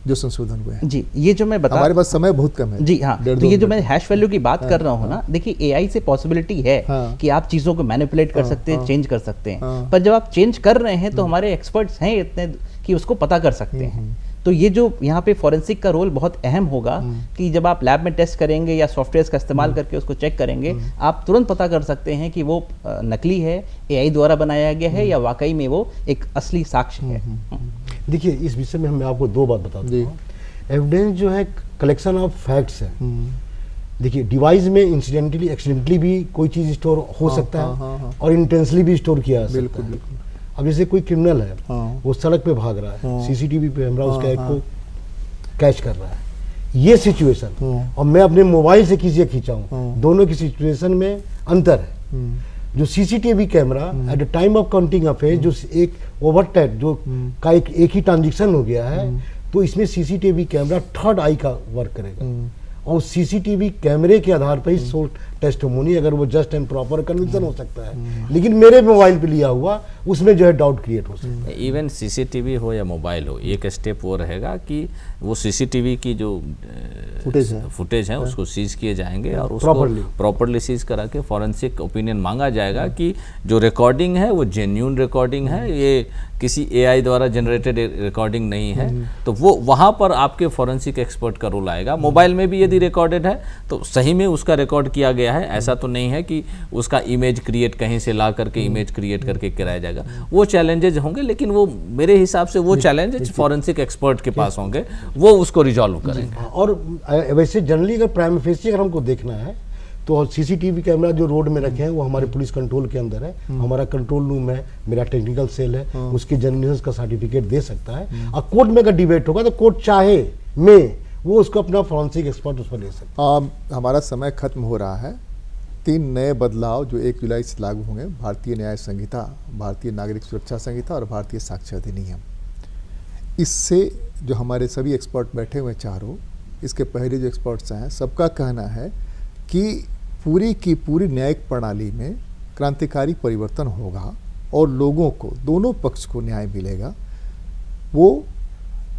जो संशोधन हुए हैं? जी, ये जो मैं बता, हमारे पास समय बहुत कम है। जी हाँ, तो ये जो मैं हैश वैल्यू की बात कर रहा हूँ ना, देखिए एआई से पॉसिबिलिटी है कि आप चीज़ों को मैनिपुलेट कर सकते हैं, चेंज कर सकते हैं, पर जब आप चेंज कर रहे हैं तो हमारे एक्सपर्ट्स हैं इतने कि उसको पता कर सकते हैं। तो ये जो यहाँ पे फॉरेंसिक का रोल बहुत अहम होगा कि जब आप लैब में टेस्ट करेंगे या सॉफ्टवेयर का इस्तेमाल करके उसको चेक करेंगे, आप तुरंत पता कर सकते हैं कि वो नकली है, एआई द्वारा बनाया गया है, या वाकई में वो एक असली साक्ष्य है। देखिए, इस विषय में मैं आपको 2 बात बताता हूँ। एविडेंस जो है कलेक्शन ऑफ फैक्ट्स है। देखिए, डिवाइस में इंसिडेंटली एक्सीडेंटली भी कोई चीज़ स्टोर हो सकता है और इंटेंसली भी स्टोर किया जा सकता है। अब जैसे कोई क्रिमिनल है, वो सड़क पे भाग रहा है, सीसीटीवी कैमरा उसका एक को कैच कर रहा है, ये सिचुएशन, और मैं अपने मोबाइल से किसी खींचा हूँ, दोनों की सिचुएशन में अंतर है। जो CCTV camera at the time of counting of face, जो एक ओवरटेक जो का एक ही ट्रांजेक्शन हो गया है, तो इसमें सीसीटीवी कैमरा थर्ड आई का वर्क करेगा, और सीसीटीवी कैमरे के आधार पर ही सोर्स टेस्टिमोनी, अगर वो जस्ट एंड प्रॉपर कन्विक्शन हो सकता है, लेकिन मेरे मोबाइल पे लिया हुआ उसमें जो है डाउट क्रिएट हो सकता है। इवन सीसीटीवी हो या मोबाइल हो, एक स्टेप वो रहेगा कि वो सीसीटीवी की जो फुटेज है उसको सीज किए जाएंगे और उसको प्रॉपरली सीज करा के फॉरेंसिक ओपिनियन मांगा जाएगा कि जो रिकॉर्डिंग है वो जेन्युइन रिकॉर्डिंग है, ये किसी एआई द्वारा जनरेटेड रिकॉर्डिंग नहीं है। तो वो वहाँ पर आपके फॉरेंसिक एक्सपर्ट का रोल आएगा। मोबाइल में भी यदि रिकॉर्डेड है तो सही में उसका रिकॉर्ड किया गया है, ऐसा तो नहीं है कि उसका इमेज क्रिएट कहीं से ला करके इमेज क्रिएट करके कराया जाएगा। वो चैलेंजेज होंगे, लेकिन वो मेरे हिसाब से वो चैलेंजेज फॉरेंसिक एक्सपर्ट के पास होंगे, वो उसको रिजॉल्व करेंगे। और वैसे जनरली अगर प्राइम फेसी अगर हमको देखना है तो सीसीटीवी कैमरा जो रोड में रखे हैं वो हमारे पुलिस कंट्रोल के अंदर है, हमारा कंट्रोल रूम है, मेरा टेक्निकल सेल है, उसकी जर्नलिज्म का सर्टिफिकेट दे सकता है। और कोर्ट में अगर डिबेट होगा तो कोर्ट चाहे में वो उसको अपना फॉरेंसिक एक्सपर्ट उस पर ले सकता है। हमारा समय खत्म हो रहा है। 3 नए बदलाव जो 1 जुलाई से लागू होंगे, भारतीय न्याय संहिता, भारतीय नागरिक सुरक्षा संहिता और भारतीय साक्ष्य अधिनियम। इससे जो हमारे सभी एक्सपर्ट बैठे हुए चारों, इसके पहले जो एक्सपर्ट्स हैं, सबका कहना है कि पूरी की पूरी न्यायिक प्रणाली में क्रांतिकारी परिवर्तन होगा और लोगों को, दोनों पक्ष को न्याय मिलेगा। वो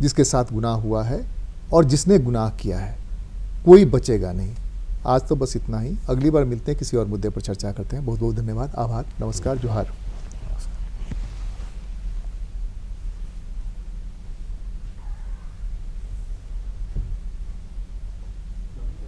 जिसके साथ गुनाह हुआ है और जिसने गुनाह किया है, कोई बचेगा नहीं। आज तो बस इतना ही, अगली बार मिलते हैं, किसी और मुद्दे पर चर्चा करते हैं। बहुत बहुत धन्यवाद, आभार, नमस्कार, जोहार।